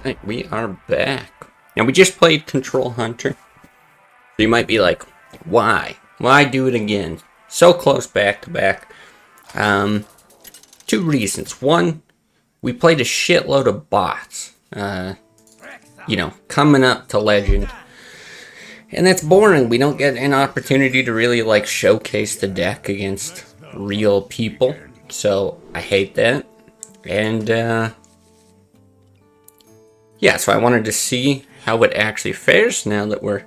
Alright, we are back. Now, we just played Control Hunter. So you might be like, why? Why do it again? So close back to back. Two reasons. One, we played a shitload of bots. Coming up to Legend. And that's boring. We don't get an opportunity to really, showcase the deck against real people. So, I hate that. And, so I wanted to see how it actually fares now that we're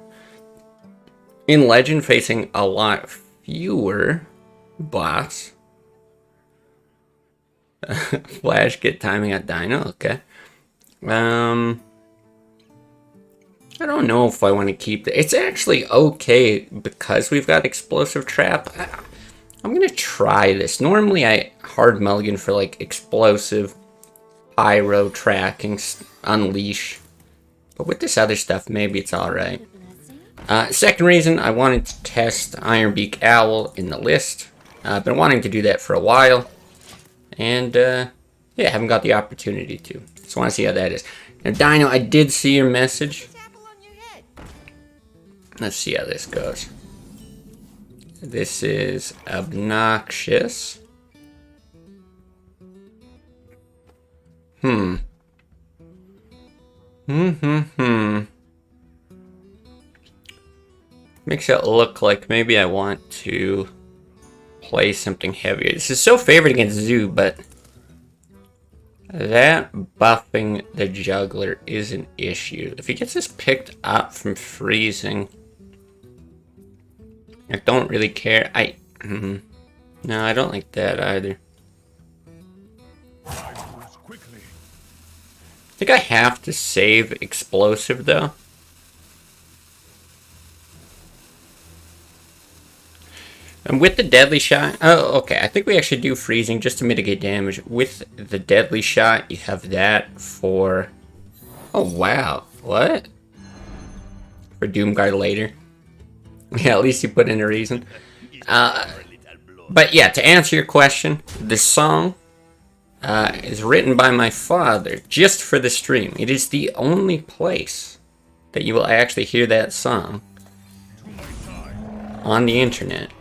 in Legend facing a lot fewer bots. Flash, get timing at Dino, okay. I don't know if I want to keep it. It's actually okay because we've got Explosive Trap. I'm going to try this. Normally I hard mulligan for Explosive, Pyro, Tracking, Unleash. But with this other stuff, maybe it's alright. Second reason, I wanted to test Ironbeak Owl in the list. I've been wanting to do that for a while. And, haven't got the opportunity to. Just want to see how that is. Now, Dino, I did see your message. Let's see how this goes. This is obnoxious. Makes it look like maybe I want to play something heavier. This is so favored against Zoo, but that buffing the juggler is an issue. If he gets this picked up from freezing, I don't really care. No, I don't like that either. I think I have to save Explosive though. And with the Deadly Shot, oh, okay, I think we actually do freezing just to mitigate damage. With the Deadly Shot, you have that for, oh wow, what? For Doomguard later. Yeah, at least you put in a reason. But yeah, to answer your question, this song is written by my father just for the stream. It is the only place that you will actually hear that song on the internet.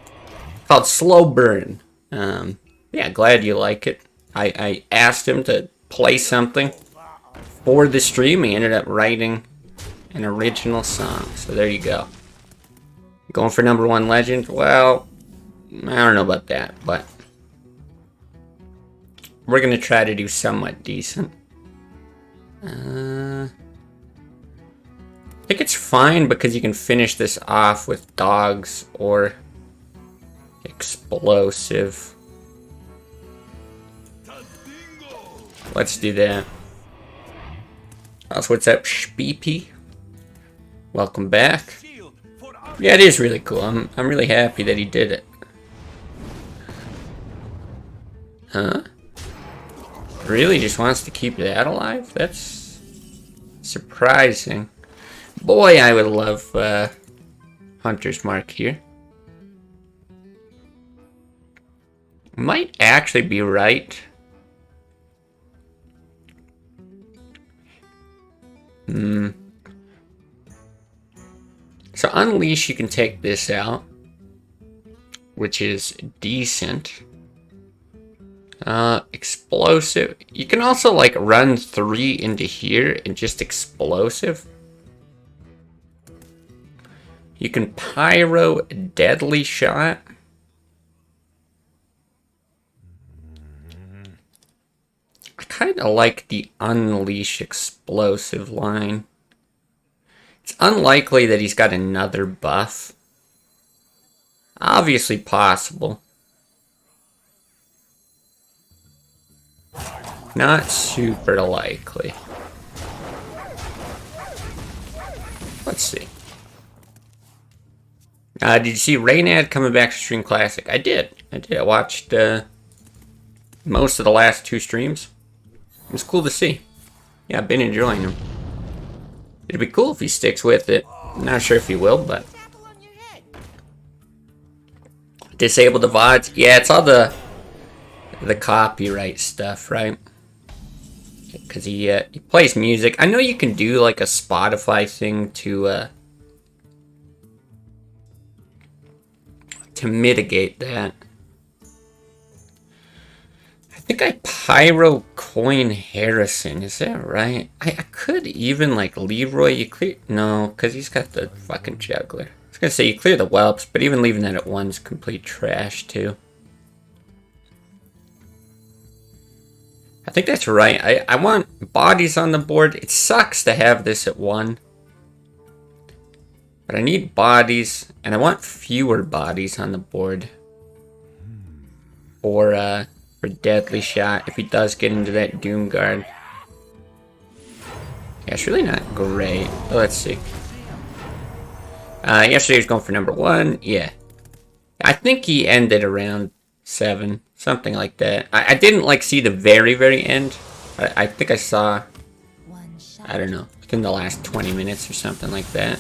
Called Slow Burn. Yeah, glad you like it. I asked him to play something for the stream. He ended up writing an original song. So there you go. Going for #1 Legend? Well, I don't know about that, but we're going to try to do somewhat decent. I think it's fine because you can finish this off with Dogs or Explosive. Let's do that. Also, what's up, Speepy? Welcome back. Yeah, it is really cool. I'm really happy that he did it. Huh? Really just wants to keep that alive? That's surprising. Boy, I would love Hunter's Mark here. Might actually be right. So Unleash, you can take this out, which is decent. Explosive. You can also run 3 into here and just Explosive. You can Pyro Deadly Shot. I kind of like the Unleash Explosive line. It's unlikely that he's got another buff. Obviously possible. Not super likely. Let's see. Did you see Raynad coming back to Stream Classic? I did. I watched most of the last 2 streams. It was cool to see. Yeah, I've been enjoying him. It'd be cool if he sticks with it. I'm not sure if he will, but disable the VODs. Yeah, it's all the copyright stuff, right? because he plays music. I know you can do like a Spotify thing to mitigate that. I think I Pyro Coin Harrison, is that right? I could even like Leroy, you clear, no, because he's got the fucking juggler. I was gonna say you clear the whelps, but even leaving that at 1's complete trash too. I think that's right. I want bodies on the board. It sucks to have this at 1. But I need bodies, and I want fewer bodies on the board. For Deadly Shot, if he does get into that Doom Guard. Yeah, it's really not great. Oh, let's see. Yesterday he was going for number 1. Yeah. I think he ended around 7. Something like that. I didn't, like, see the very, very end. I think I saw, I don't know, within the last 20 minutes or something like that.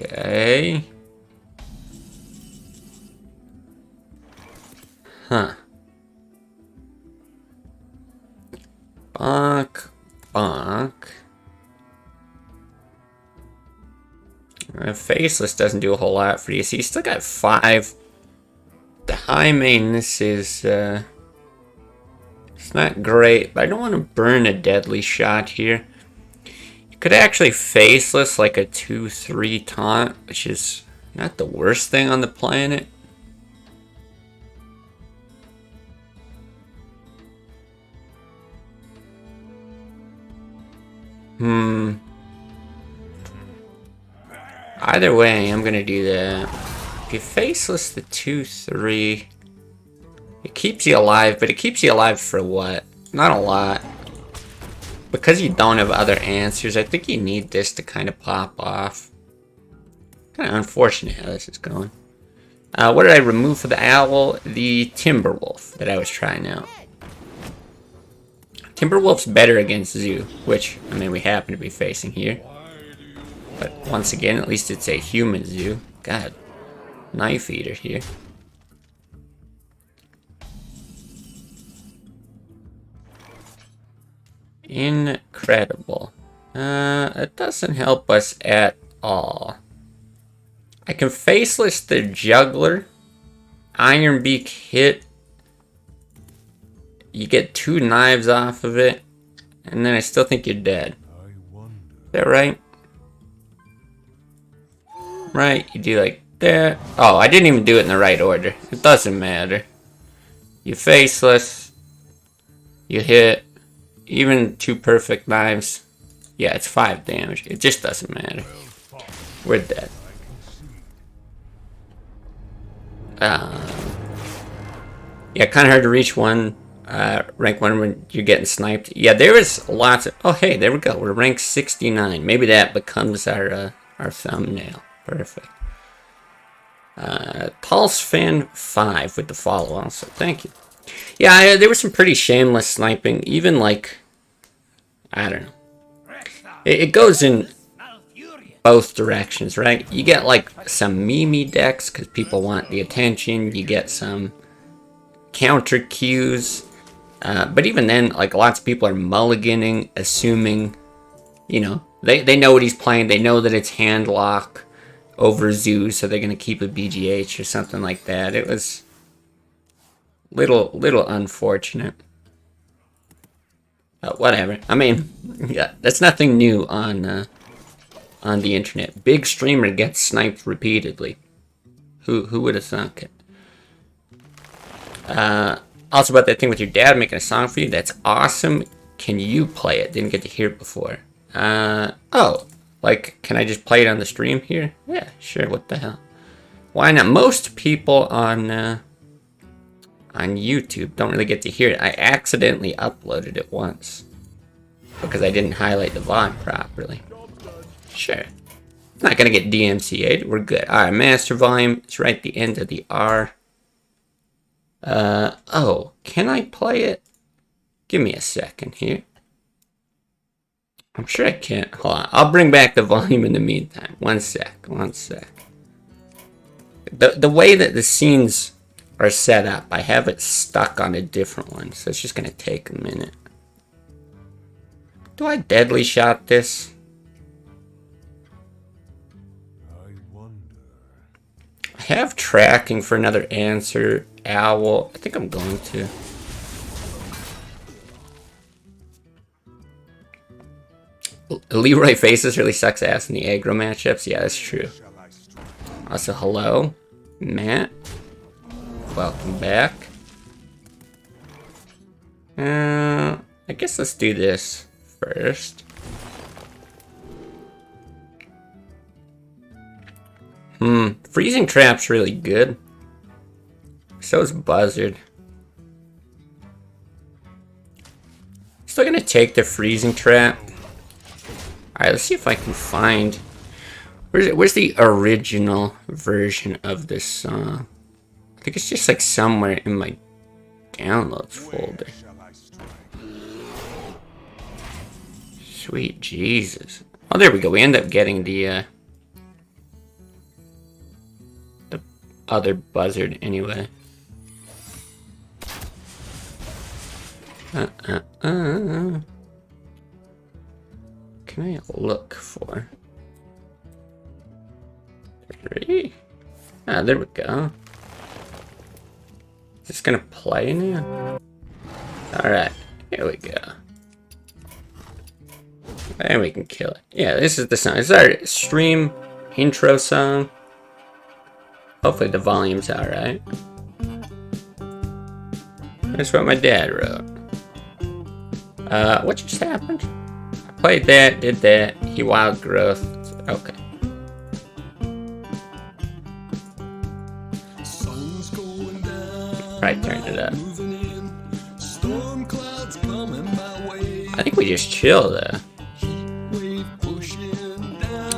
Okay. Huh. Bonk. Bonk. Faceless doesn't do a whole lot for you. See, you still got 5. The high main, this is, it's not great, but I don't want to burn a Deadly Shot here. Could actually Faceless like a 2-3 taunt, which is not the worst thing on the planet. Either way, I'm gonna do that. If you Faceless the 2-3, it keeps you alive, but it keeps you alive for what? Not a lot. Because you don't have other answers, I think you need this to kind of pop off. Kind of unfortunate how this is going. What did I remove for the owl? The Timberwolf that I was trying out. Timberwolf's better against Zoo, which, I mean, we happen to be facing here. But once again, at least it's a human Zoo. God, Knife Eater here. Incredible. It doesn't help us at all. I can Faceless the Juggler. Iron Beak hit. You get 2 knives off of it. And then I still think you're dead. Is that right? Right, you do like that. Oh, I didn't even do it in the right order. It doesn't matter. You Faceless. You hit. Even 2 perfect knives. Yeah, it's 5 damage. It just doesn't matter. We're dead. Yeah, kind of hard to reach rank 1 when you're getting sniped. Yeah, there is lots of... Oh, hey, there we go. We're rank 69. Maybe that becomes our thumbnail. Perfect. Pulse Fan 5 with the follow also. Thank you. Yeah, there was some pretty shameless sniping. Even like... I don't know. It goes in both directions, right? You get like some meme decks because people want the attention. You get some counter cues. But even then, like lots of people are mulliganing, assuming, you know, they know what he's playing. They know that it's hand lock over Zoo, so they're going to keep a BGH or something like that. It was little unfortunate. Whatever. I mean, yeah, that's nothing new on the internet. Big streamer gets sniped repeatedly. Who would have thunk it? Also about that thing with your dad making a song for you. That's awesome. Can you play it? Didn't get to hear it before. Oh, like, can I just play it on the stream here? Yeah, sure. What the hell? Why not? Most people on YouTube don't really get to hear it. I accidentally uploaded it once because I didn't highlight the VOD properly. Sure. It's not going to get DMCA'd. We're good. Alright, master volume. It's right at the end of the R. Oh, can I play it? Give me a second here. I'm sure I can. Hold on. I'll bring back the volume in the meantime. One sec. The way that the scenes are set up, I have it stuck on a different one, so it's just gonna take a minute. Do I deadly shot this? I have tracking for another answer. Owl. I think I'm going to. Leroy Faces really sucks ass in the aggro matchups. Yeah, that's true. Also, hello, Matt. Welcome back. I guess let's do this first. Freezing Trap's really good. So is Buzzard. Still gonna take the Freezing Trap. Alright, let's see if I can find... Where's the original version of this song? I think it's just like somewhere in my downloads folder. Sweet Jesus. Oh, there we go. We end up getting the other Buzzard anyway. Can I look for 3? Ah, there we go. Is this gonna play now? Alright, here we go. And we can kill it. Yeah, this is the song. This is our stream intro song. Hopefully the volume's alright. That's what my dad wrote. What just happened? I played that, did that. He wild growth. Okay. Right, turned it up. I think we just chill though.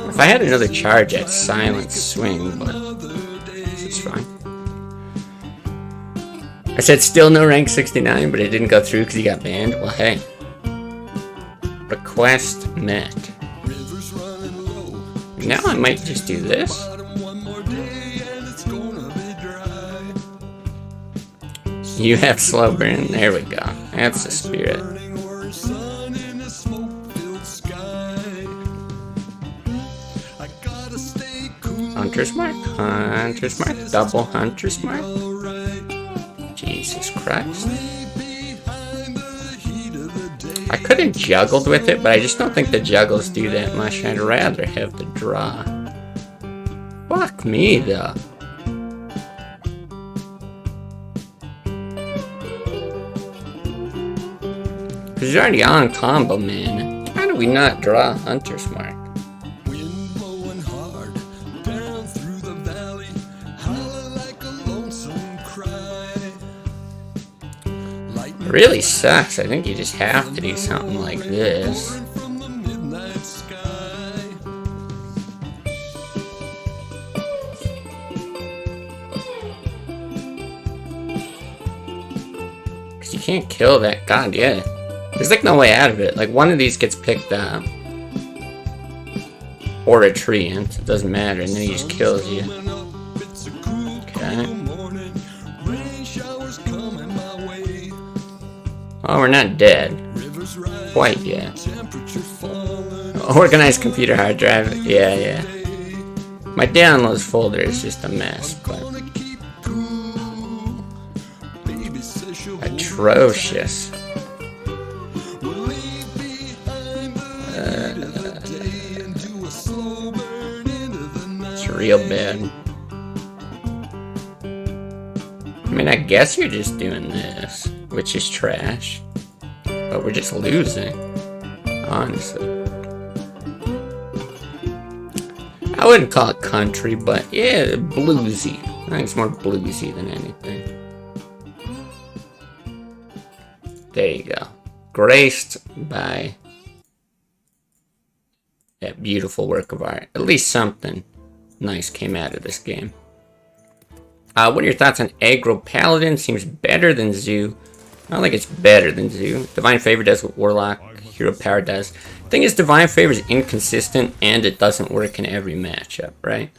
If I had another charge, I'd silent swing, but it's fine. I said still no rank 69, but it didn't go through because he got banned. Well, hey. Request met. Now I might just do this. You have slow burn. There we go. That's the spirit. Hunter's Mark. Hunter's Mark. Double Hunter's Mark. Jesus Christ. I could have juggled with it, but I just don't think the juggles do that much. I'd rather have the draw. Fuck me, though. Because he's already on combo, man. How do we not draw Hunter's Mark? It really sucks. I think you just have to do something like this. Because you can't kill that. God, yeah. There's like no way out of it. Like one of these gets picked up. Or a treant. It doesn't matter. And then he just kills you. Okay. Oh, we're not dead. Quite yet. Organized computer hard drive. Yeah. My downloads folder is just a mess, but... atrocious. It's real bad. I mean, I guess you're just doing this, which is trash. But we're just losing, honestly. I wouldn't call it country, but yeah, bluesy. I think it's more bluesy than anything. There you go. Graced by that beautiful work of art. At least something nice came out of this game. What are your thoughts on Aggro Paladin? Seems better than Zoo. I don't think it's better than Zoo. Divine Favor does what Warlock Hero Power does. The thing is, Divine Favor is inconsistent and it doesn't work in every matchup, right?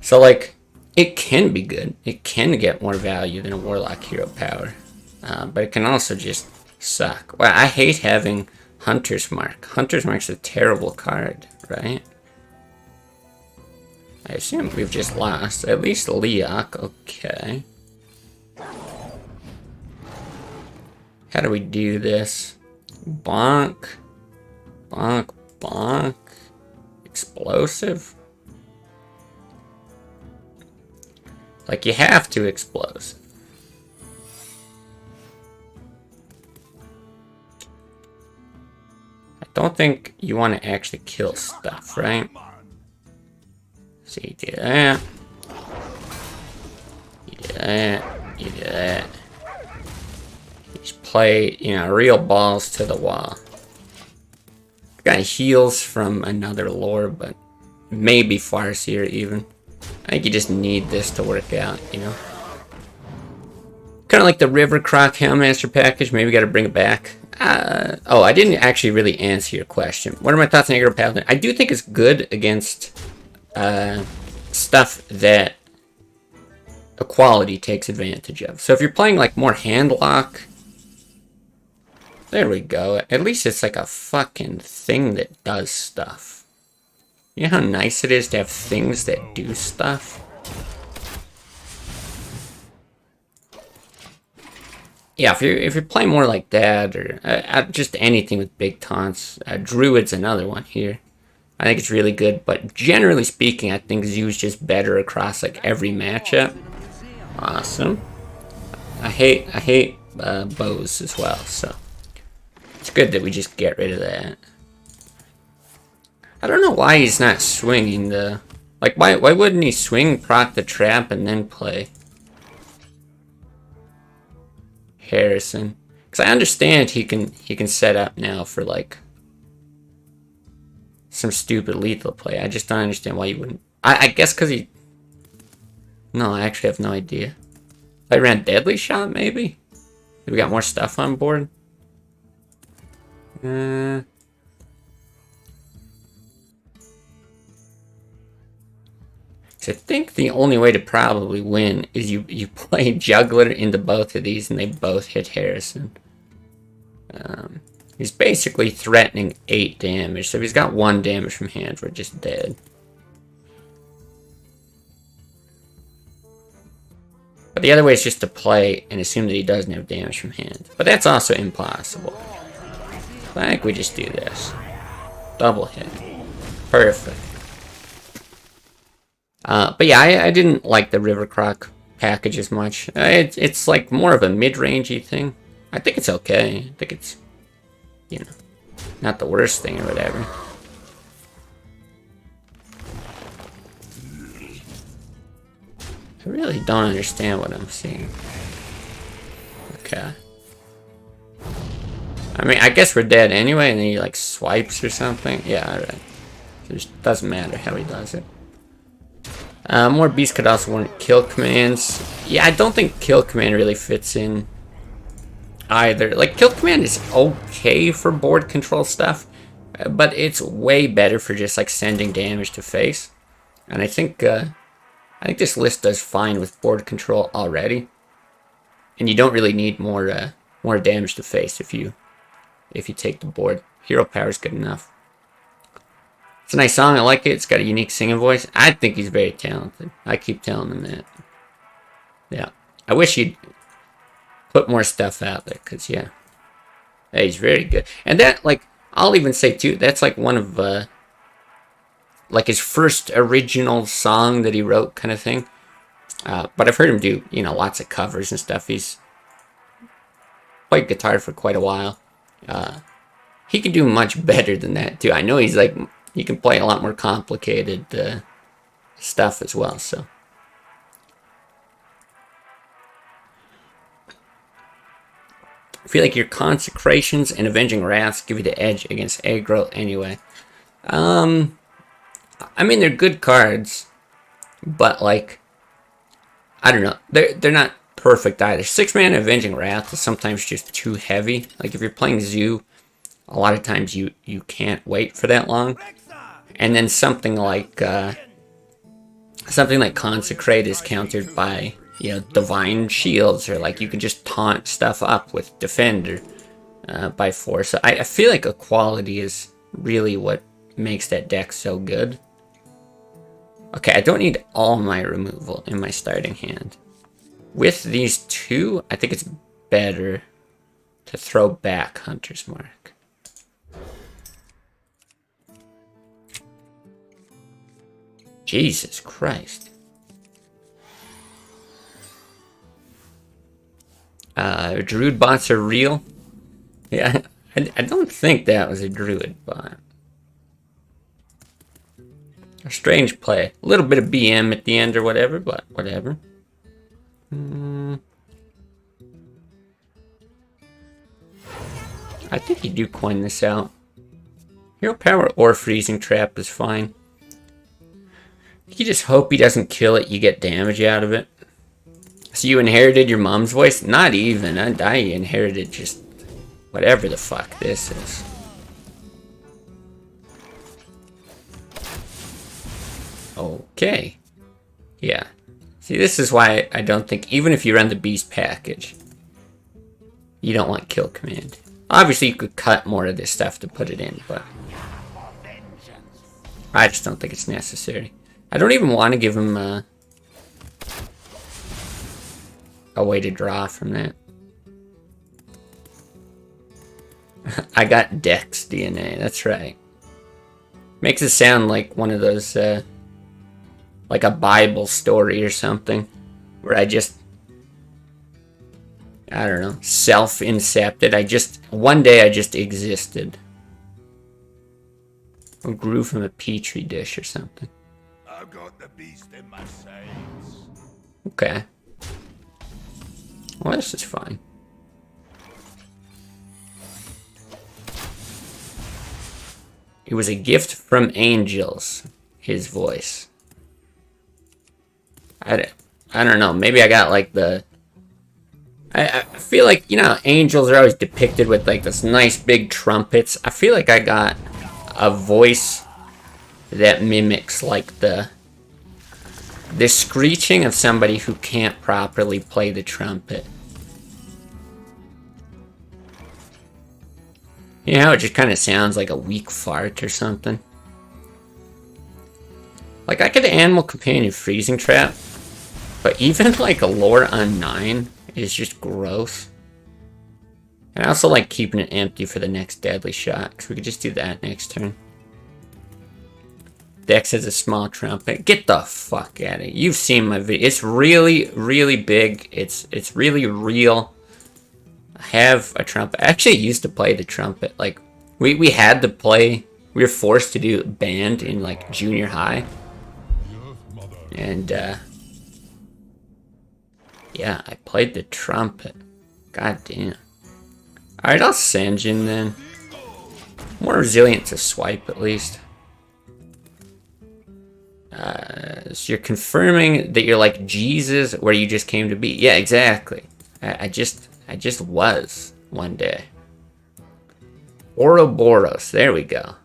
So, like, It can be good. It can get more value than a Warlock hero power. But it can also just suck. Well, I hate having Hunter's Mark. Hunter's Mark's a terrible card, right? I assume we've just lost. At least Leok, okay. How do we do this? Bonk. Bonk, bonk. Explosive? Like, you have to explosive. I don't think you want to actually kill stuff, right? So you do that. You do that. You do that. You just play, you know, real balls to the wall. Got heals from another lore, but maybe Farseer even. I think you just need this to work out, you know? Kind of like the River Croc Hailmaster package. Maybe got to bring it back. Oh, I didn't actually really answer your question. What are my thoughts on Aggro Paladin? I do think it's good against stuff that equality takes advantage of. So if you're playing like more handlock, there we go. At least it's like a fucking thing that does stuff. You know how nice it is to have things that do stuff? Yeah, if you're playing more like that, or just anything with big taunts, Druid's another one here. I think it's really good, but generally speaking, I think Zoo's just better across like every matchup. Awesome. I hate bows as well, so it's good that we just get rid of that. I don't know why he's not swinging the... Like, why wouldn't he swing, proc the trap, and then play Harrison? Because I understand he can set up now for, like, some stupid lethal play. I just don't understand why you wouldn't... I guess because he... No, I actually have no idea. I ran Deadly Shot, maybe? We got more stuff on board? I think the only way to probably win is you play Juggler into both of these and they both hit Harrison. He's basically threatening 8 damage, so if he's got 1 damage from hand, we're just dead. But the other way is just to play and assume that he doesn't have damage from hand. But that's also impossible. So I think we just do this. Double hit. Perfect. But yeah, I didn't like the River Croc package as much. It's like more of a mid-rangey thing. I think it's okay. I think it's, you know, not the worst thing or whatever. I really don't understand what I'm seeing. Okay. I mean, I guess we're dead anyway, and then he like swipes or something. Yeah, alright. It just doesn't matter how he does it. More beasts could also warrant kill commands. Yeah, I don't think kill command really fits in either. Like, kill command is okay for board control stuff, but it's way better for just like sending damage to face. And I think this list does fine with board control already. And you don't really need more damage to face if you take the board. Hero power is good enough. It's a nice song, I like it. It's got a unique singing voice. I think he's very talented. I keep telling him that. Yeah. I wish he'd put more stuff out there, because, yeah. He's very good. And that, like, I'll even say, too, that's, like, one of, like, his first original song that he wrote kind of thing. But I've heard him do, you know, lots of covers and stuff. He's played guitar for quite a while. He can do much better than that, too. I know he's, like... You can play a lot more complicated stuff as well, so. I feel like your Consecrations and Avenging Wraths give you the edge against aggro anyway. I mean, they're good cards, but, like, I don't know. They're not perfect either. 6-mana Avenging Wrath is sometimes just too heavy. Like, if you're playing Zoo, a lot of times you can't wait for that long. And then something like something like Consecrate is countered by, you know, Divine Shields, or like you can just taunt stuff up with Defender by force. So I feel like equality is really what makes that deck so good. Okay, I don't need all my removal in my starting hand. With these two, I think it's better to throw back Hunter's Mark. Jesus Christ. Druid bots are real? Yeah, I don't think that was a Druid bot. A strange play. A little bit of BM at the end or whatever, but whatever. I think you do coin this out. Hero Power or Freezing Trap is fine. You just hope he doesn't kill it, you get damage out of it. So you inherited your mom's voice? Not even. I inherited just whatever the fuck this is. Okay. Yeah. See, this is why I don't think, even if you run the Beast package, you don't want Kill Command. Obviously, you could cut more of this stuff to put it in, but I just don't think it's necessary. I don't even want to give him a way to draw from that. I got Dex DNA, that's right. Makes it sound like one of those, like a Bible story or something, where I don't know, self-incepted. One day I just existed. Or grew from a petri dish or something. I've got the beast in my sights. Okay. Well, this is fine. It was a gift from angels, his voice. I don't know, maybe I got like the... I feel like, you know, angels are always depicted with like this nice big trumpets. I feel like I got a voice that mimics like the screeching of somebody who can't properly play the trumpet. You know, it just kind of sounds like a weak fart or something. Like, I could Animal Companion Freezing Trap, but even like a lore on 9 is just gross. And I also like keeping it empty for the next deadly shot, because we could just do that next turn. Dex has a small trumpet. Get the fuck out of it. You've seen my video. It's really, really big. It's really real. I have a trumpet. I actually used to play the trumpet. Like, we had to play. We were forced to do band in like junior high. And yeah, I played the trumpet. God damn. Alright, I'll Sanjin then. More resilient to swipe at least. So you're confirming that you're like Jesus where you just came to be. Yeah, exactly. I just was one day. Ouroboros, there we go.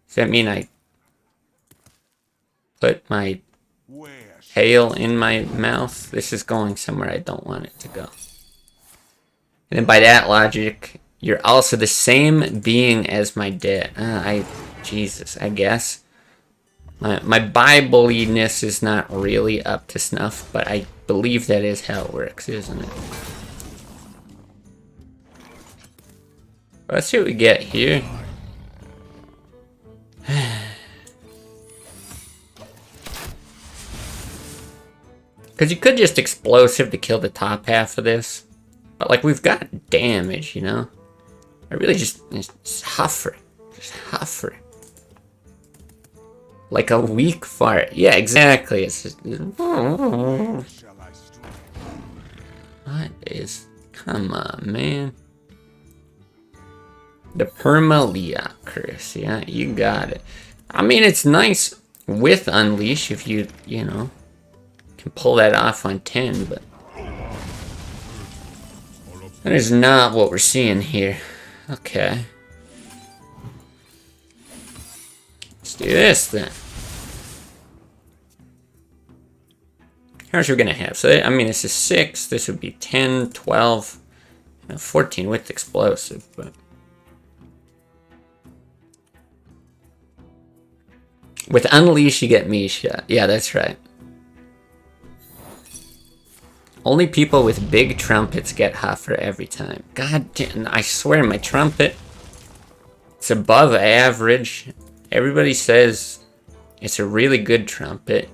Does that mean I put my tail in my mouth? This is going somewhere I don't want it to go. And then by that logic, you're also the same being as my dad. Jesus, I guess. My Bible-ness is not really up to snuff, but I believe that is how it works, isn't it? Let's see what we get here. Because you could just explosive to kill the top half of this. But like, we've got damage, you know? I really just huffer. Just huffer. Like a weak fart. Yeah, exactly. It's just... What is... Come on, man. The Permalia curse. Yeah, you got it. I mean, it's nice with Unleash if you know, can pull that off on 10, but... That is not what we're seeing here. Okay. Let's do this then. Here's what we're going to have. So, I mean, this is 6. This would be 10, 12, 14 with explosive. But with Unleash, you get Misha. Yeah, that's right. Only people with big trumpets get Huffer every time. God damn, I swear my trumpet, it's above average. Everybody says it's a really good trumpet.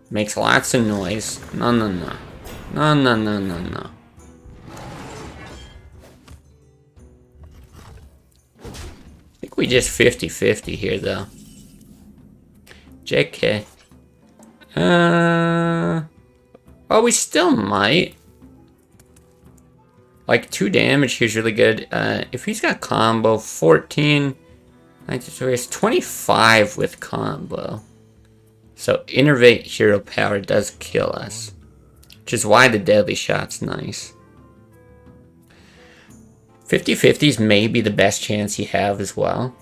Makes lots of noise. No, no, no. No, no, no, no, no. I think we just 50-50 here, though. JK. Oh, we still might. Like, 2 damage here's really good. If he's got combo, 14, 93, it's 25 with combo. So, Innervate Hero Power does kill us. Which is why the Deadly Shot's nice. 50-50 is maybe the best chance you have as well.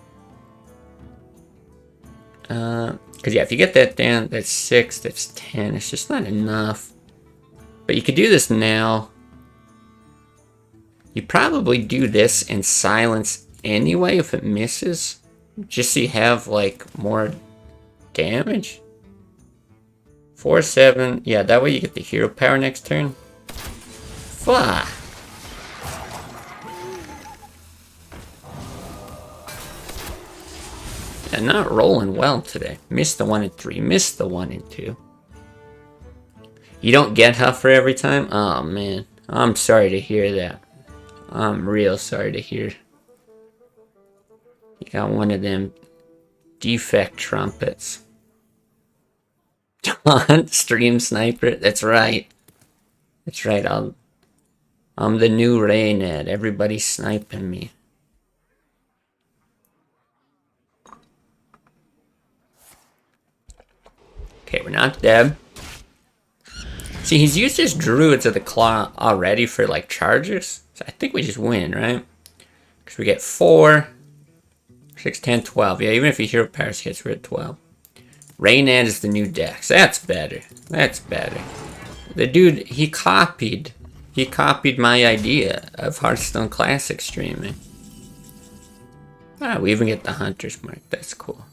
Because, yeah, if you get that down, that's 6, that's 10. It's just not enough. But you could do this now. You probably do this and silence anyway if it misses. Just so you have, like, more damage. 4, 7. Yeah, that way you get the hero power next turn. Fuck. Yeah, not rolling well today. Missed the 1 and 3. Missed the 1 and 2. You don't get Huffer every time? Oh, man. I'm sorry to hear that. I'm real sorry to hear. You got one of them defect trumpets. Stream sniper. That's right. That's right. I'm the new Raynad. Everybody's sniping me. Okay, we're not dead. See, he's used his Druids of the Claw already for, like, charges. So I think we just win, right? Because we get 4, 6, 10, 12. Yeah, even if he hero powers hits, we're at 12. Raynad is the new Dex. That's better. That's better. The dude, he copied my idea of Hearthstone Classic streaming. Ah, we even get the Hunter's Mark. That's cool.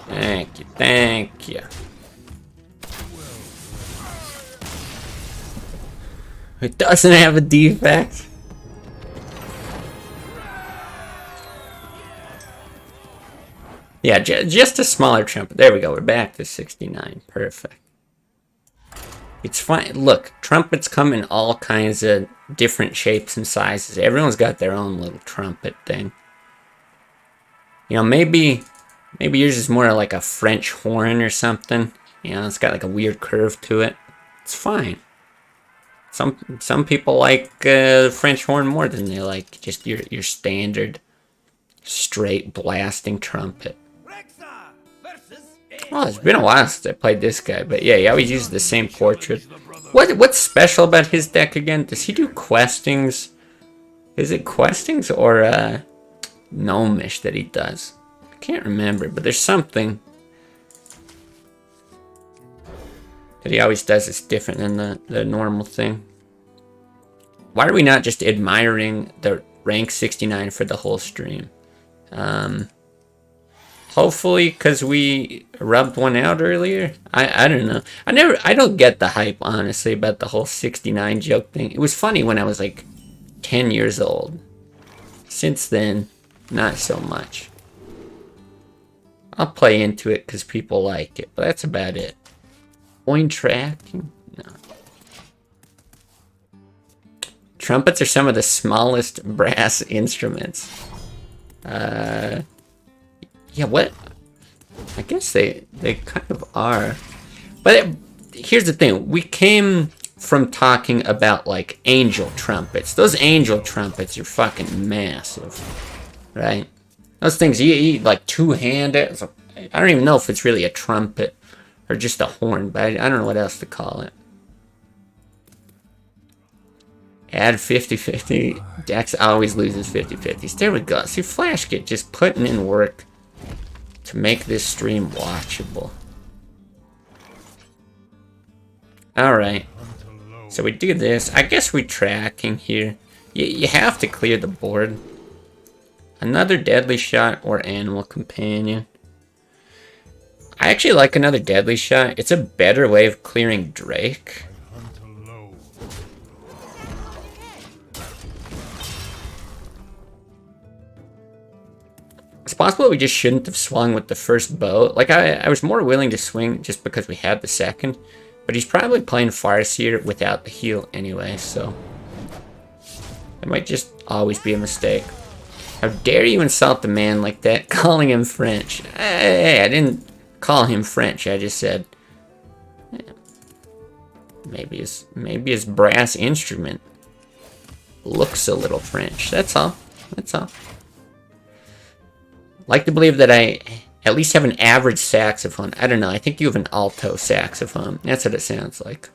Thank you, thank you. It doesn't have a defect. Yeah, just a smaller trumpet. There we go, we're back to 69. Perfect. It's fine. Look, trumpets come in all kinds of different shapes and sizes. Everyone's got their own little trumpet thing. You know, maybe yours is more like a French horn or something. You know, it's got like a weird curve to it. It's fine. Some people like French horn more than they like just your standard straight blasting trumpet. Oh, it's been a while since I played this guy, but yeah, he always uses the same portrait. What's special about his deck again? Does he do questings? Is it questings or gnomish that he does? I can't remember, but there's something that he always does that's different than the normal thing. Why are we not just admiring the rank 69 for the whole stream? Hopefully, because we rubbed one out earlier. I don't know. I don't get the hype, honestly, about the whole 69 joke thing. It was funny when I was like 10 years old. Since then, not so much. I'll play into it because people like it, but that's about it. Point tracking? No. Trumpets are some of the smallest brass instruments. Yeah, what? I guess they kind of are. But here's the thing. We came from talking about, like, angel trumpets. Those angel trumpets are fucking massive. Right? Those things, you like two-handed. I don't even know if it's really a trumpet or just a horn, but I don't know what else to call it. Add 50-50. Dex always loses 50-50s. There we go. See, Flash Kit just putting in work to make this stream watchable. Alright. So we do this. I guess we're tracking here. You have to clear the board. Another Deadly Shot or Animal Companion. I actually like another Deadly Shot. It's a better way of clearing Drake. It's possible we just shouldn't have swung with the first bow. Like, I was more willing to swing just because we had the second. But he's probably playing Farseer without the heal anyway, so... It might just always be a mistake. How dare you insult the man like that, calling him French? Hey, I didn't call him French, I just said... Maybe his brass instrument looks a little French. That's all. That's all. Like to believe that I at least have an average saxophone. I don't know. I think you have an alto saxophone. That's what it sounds like.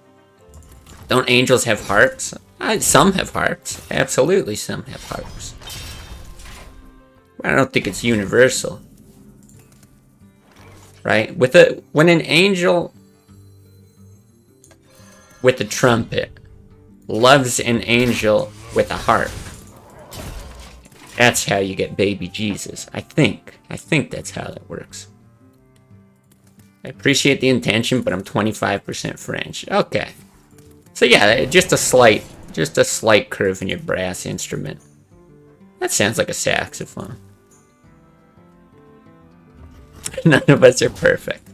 Don't angels have harps? Some have harps. Absolutely, some have harps. I don't think it's universal. Right? When an angel with a trumpet loves an angel with a harp, that's how you get baby Jesus. I think that's how that works. I appreciate the intention, but I'm 25% French. Okay. So yeah, just a slight curve in your brass instrument. That sounds like a saxophone. None of us are perfect.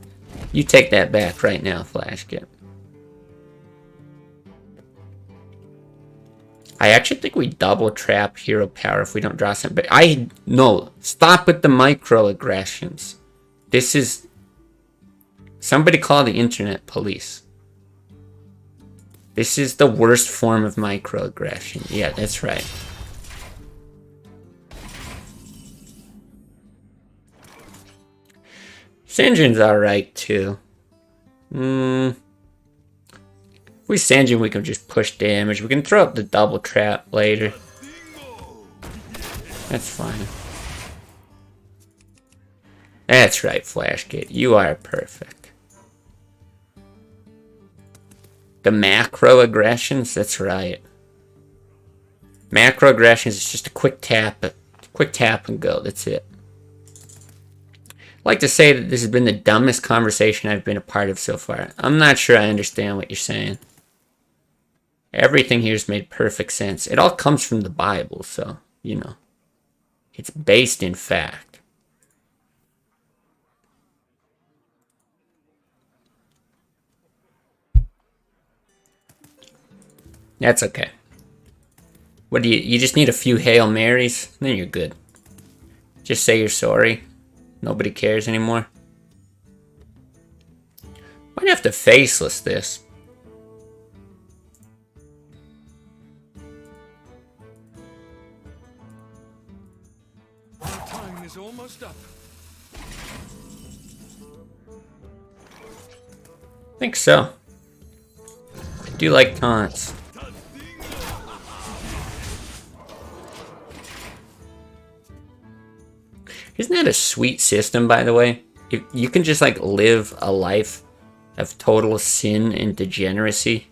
You take that back right now, Flashkit. I actually think we double trap hero power if we don't draw something. But no, stop with the microaggressions. This is... Somebody call the internet police. This is the worst form of microaggression. Yeah, that's right. Sanjin's alright too. If we Sanjin, we can just push damage. We can throw up the double trap later. That's fine. That's right, Flashgate. You are perfect. The macro aggressions? That's right. Macro aggressions is just a quick tap and go. That's it. I'd like to say that this has been the dumbest conversation I've been a part of so far. I'm not sure I understand what you're saying. Everything here's made perfect sense. It all comes from the Bible, so, you know. It's based in fact. That's okay. What do you just need a few Hail Marys? Then you're good. Just say you're sorry. Nobody cares anymore. Might have to faceless this. Time is almost up. I think so. I do like taunts. Isn't that a sweet system, by the way? If you can just, like, live a life of total sin and degeneracy.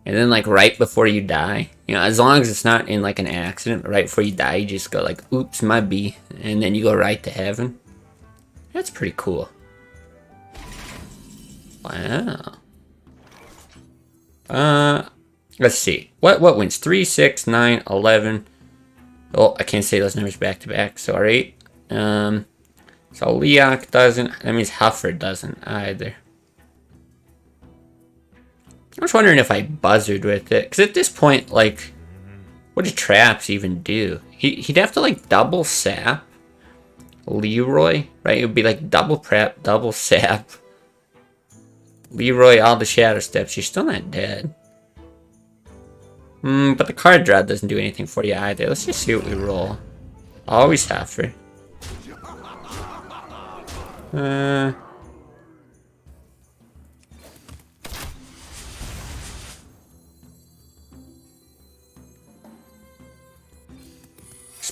And then, like, right before you die, you know, as long as it's not in, like, an accident, right before you die, you just go, like, oops, my B. And then you go right to heaven. That's pretty cool. Wow. Let's see. What wins? 3, 6, 9, 11. Oh, I can't say those numbers back to back. Sorry. So Leok doesn't. That means Huffer doesn't either. I was wondering if I buzzard with it. Because at this point, like, what do traps even do? He'd have to, like, double sap Leroy, right? It would be like double prep, double sap. Leroy, all the shadow steps. You're still not dead. But the card draw doesn't do anything for you either. Let's just see what we roll. Always Huffer.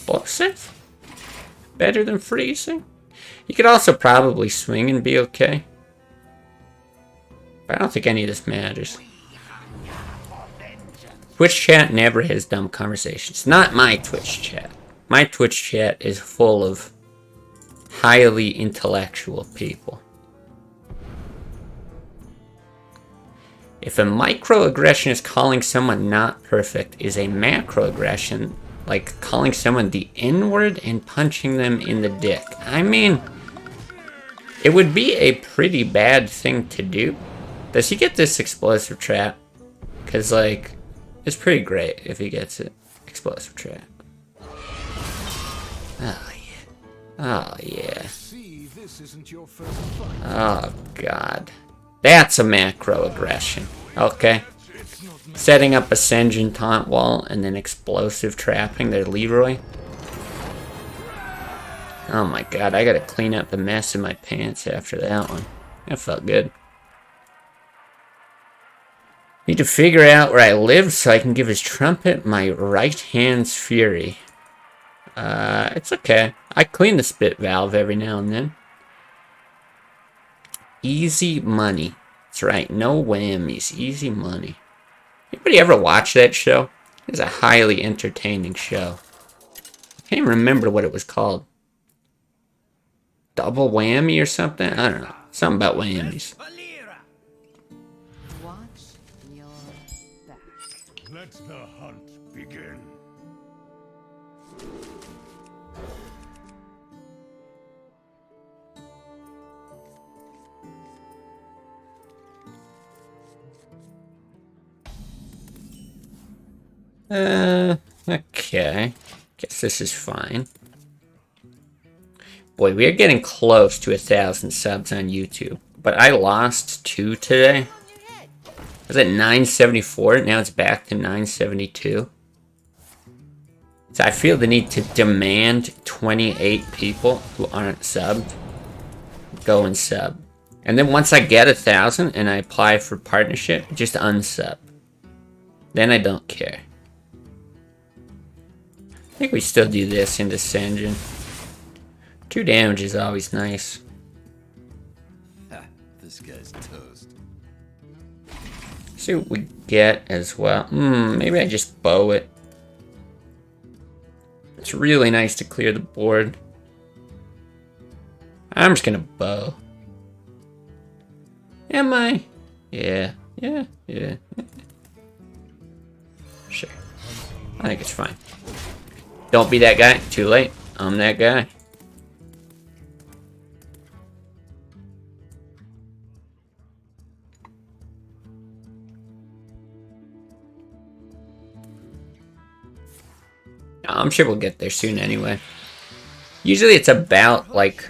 explosive? Better than freezing? You could also probably swing and be okay. But I don't think any of this matters. Twitch chat never has dumb conversations. Not my Twitch chat. My Twitch chat is full of highly intellectual people. If a microaggression is calling someone not perfect, is a macroaggression like calling someone the N-word and punching them in the dick? I mean, it would be a pretty bad thing to do. Does he get this explosive trap? Because, like, it's pretty great if he gets it. Explosive trap. Oh, yeah. Oh, yeah. Oh, God. That's a macroaggression. Okay. Setting up Ascension taunt wall and then explosive trapping their Leroy. Oh my God, I gotta clean up the mess in my pants after that one. That felt good. Need to figure out where I live so I can give his trumpet my right hand's fury. It's okay. I clean the spit valve every now and then. Easy money. That's right, no whammies. Easy money. Anybody ever watch that show? It's a highly entertaining show. I can't even remember what it was called. Double whammy or something? I don't know. Something about whammies. Watch your back. Let the hunt begin. Okay. Guess this is fine. Boy, we are getting close to 1,000 subs on YouTube. But I lost 2 today. I was at 974, now it's back to 972. So I feel the need to demand 28 people who aren't subbed go and sub. And then once I get 1,000 and I apply for partnership, just unsub. Then I don't care. I think we still do this in Ascension. 2 damage is always nice. Ha, this guy's toast. See what we get as well. Maybe I just bow it. It's really nice to clear the board. I'm just gonna bow. Am I? Yeah. Sure. I think it's fine. Don't be that guy. Too late. I'm that guy. I'm sure we'll get there soon anyway. Usually it's about, like...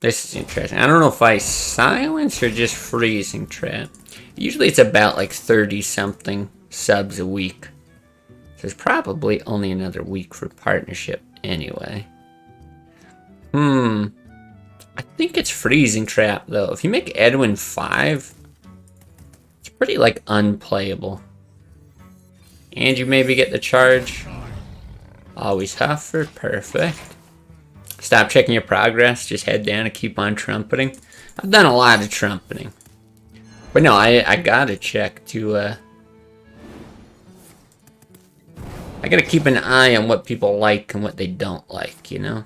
This is interesting. I don't know if I silence or just freezing trap. Usually it's about, like, 30-something subs a week. So there's probably only another week for partnership anyway. I think it's freezing trap, though. If you make Edwin 5, it's pretty, like, unplayable. And you maybe get the charge. Always huffer. Perfect. Stop checking your progress. Just head down and keep on trumpeting. I've done a lot of trumpeting. But no, I gotta check to... I gotta keep an eye on what people like and what they don't like, you know?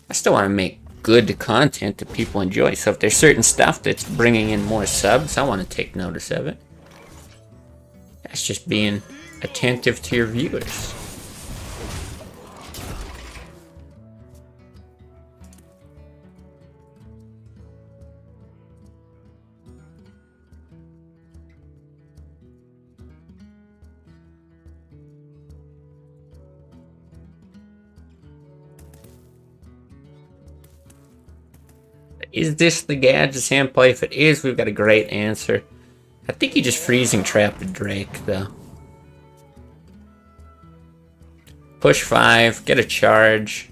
I still want to make good content that people enjoy. So if there's certain stuff that's bringing in more subs, I want to take notice of it. That's just being attentive to your viewers. Is this the gadget Sam play? If it is, we've got a great answer. I think he just freezing trapped a Drake, though. Push 5, get a charge.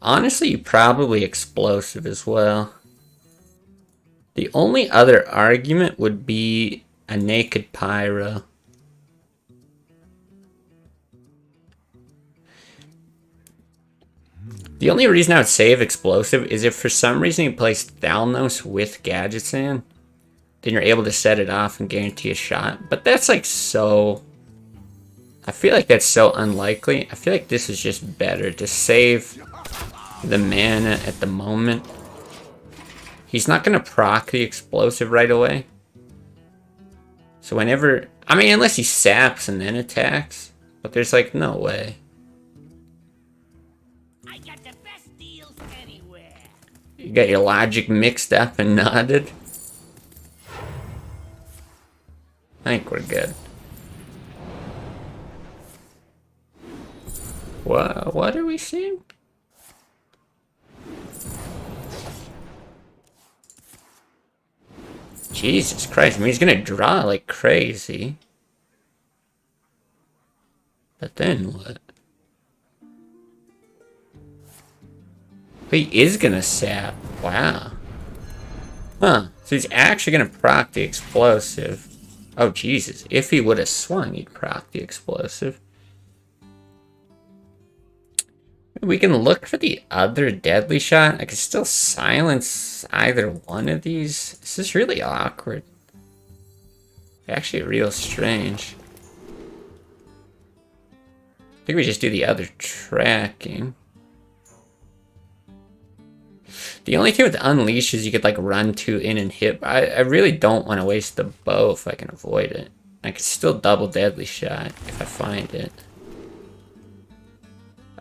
Honestly, probably explosive as well. The only other argument would be a naked pyro. The only reason I would save explosive is if for some reason you place Thalnos with gadgets in, then you're able to set it off and guarantee a shot. But that's like so... I feel like that's so unlikely. I feel like this is just better to save the mana at the moment. He's not going to proc the explosive right away. So whenever... I mean, unless he saps and then attacks. But there's like no way. I got the best deals anywhere. You got your logic mixed up and nodded. I think we're good. What are we seeing? Jesus Christ, I mean, he's gonna draw like crazy. But then what? He is gonna sap. Wow. Huh. So he's actually gonna proc the explosive. Oh, Jesus. If he would have swung, he'd proc the explosive. We can look for the other deadly shot. I can still silence either one of these. This is really awkward. Actually, real strange. I think we just do the other tracking. The only thing with Unleash is you could like run 2 in and hit. I really don't want to waste the bow if I can avoid it. I could still double deadly shot if I find it.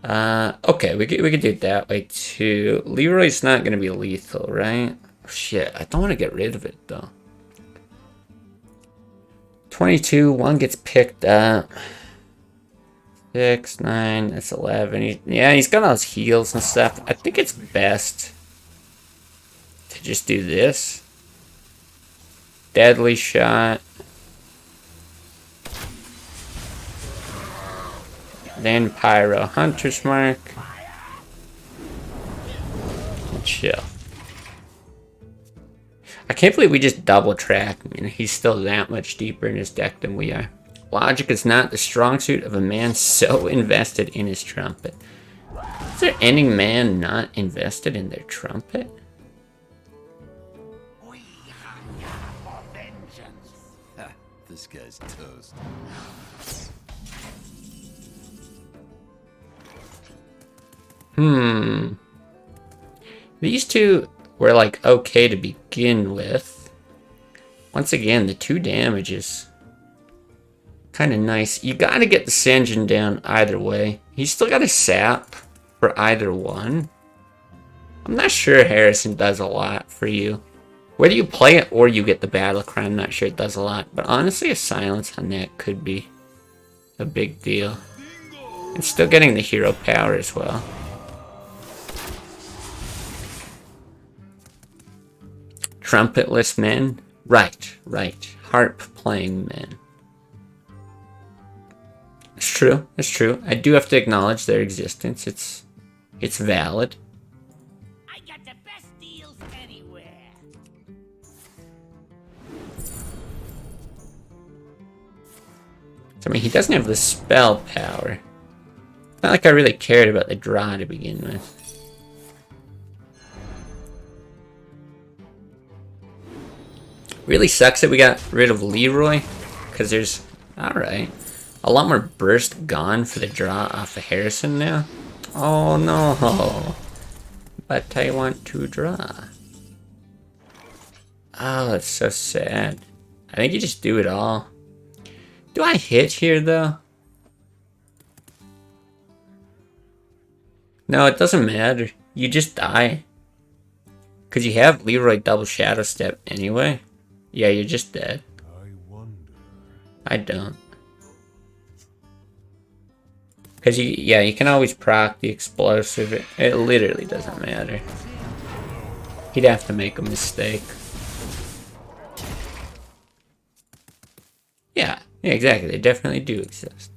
Okay, we could do it that way too. Leroy's not gonna be lethal, right? Oh, shit, I don't want to get rid of it though. 22, 1 gets picked up. 6, 9, that's 11. Yeah, he's got all his heals and stuff. I think it's best to just do this. Deadly shot. Then Pyro Hunter's Mark. And chill. I can't believe we just double track. I mean, he's still that much deeper in his deck than we are. Logic is not the strong suit of a man so invested in his trumpet. Is there any man not invested in their trumpet? We hunger for vengeance. Ha, this guy's toast. These two were like okay to begin with. Once again, the 2 damage is kind of nice. You gotta get the Sanjin down either way. He's still got a sap for either one. I'm not sure Harrison does a lot for you. Whether you play it or you get the battle cry, I'm not sure it does a lot. But honestly, a silence on that could be a big deal. And still getting the hero power as well. Trumpetless men? Right. Harp playing men. It's true. I do have to acknowledge their existence. It's valid. I got the best deals anywhere. So, I mean, he doesn't have the spell power. It's not like I really cared about the draw to begin with. Really sucks that we got rid of Leroy, because there's, alright, a lot more burst gone for the draw off of Harrison now. Oh no, but I want to draw. Oh, that's so sad. I think you just do it all. Do I hit here though? No, it doesn't matter. You just die. Because you have Leroy double shadow step anyway. Yeah, you're just dead. I wonder. I don't. Because you can always proc the explosive. It literally doesn't matter. He'd have to make a mistake. Yeah, exactly. They definitely do exist.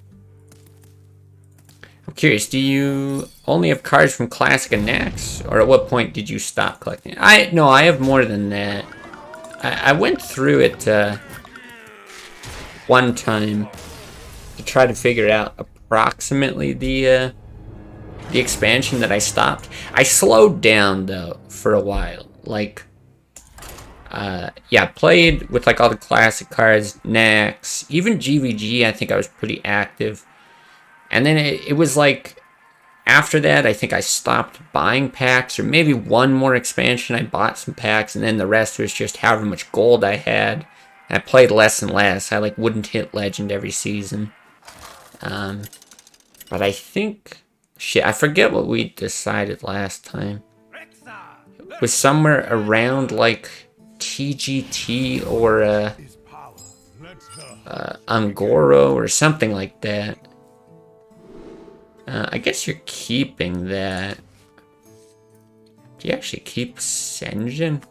I'm curious, do you only have cards from Classic and Nax? Or at what point did you stop collecting? No, I have more than that. I went through it one time to try to figure out approximately the expansion that I stopped. I slowed down though for a while. Like, yeah, played with like all the classic cards, Nax, even GVG. I think I was pretty active, and then it was like after that, I think I stopped buying packs, or maybe one more expansion. I bought some packs, and then the rest was just however much gold I had. And I played less and less. I like wouldn't hit legend every season. But I think, shit, I forget what we decided last time. It was somewhere around like TGT or Is power. Let the Angoro or something like that. I guess you're keeping that. Do you actually keep Senjin?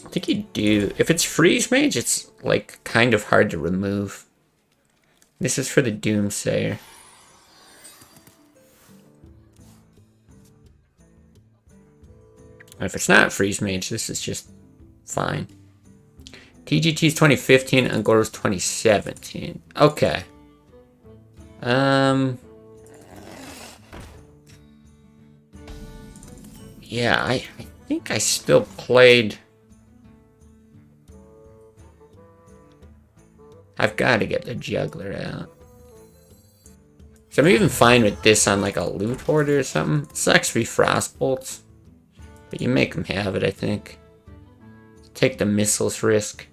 I think you do. If it's Freeze Mage, it's like kind of hard to remove. This is for the Doomsayer. If it's not Freeze Mage, this is just fine. TGT's 2015, Angoro's 2017. Okay. Yeah, I think I still played. I've got to get the Juggler out. So I'm even fine with this on like a Loot Hoarder or something. It sucks to be Frostbolts, but you make them have it, I think. Take the missiles risk.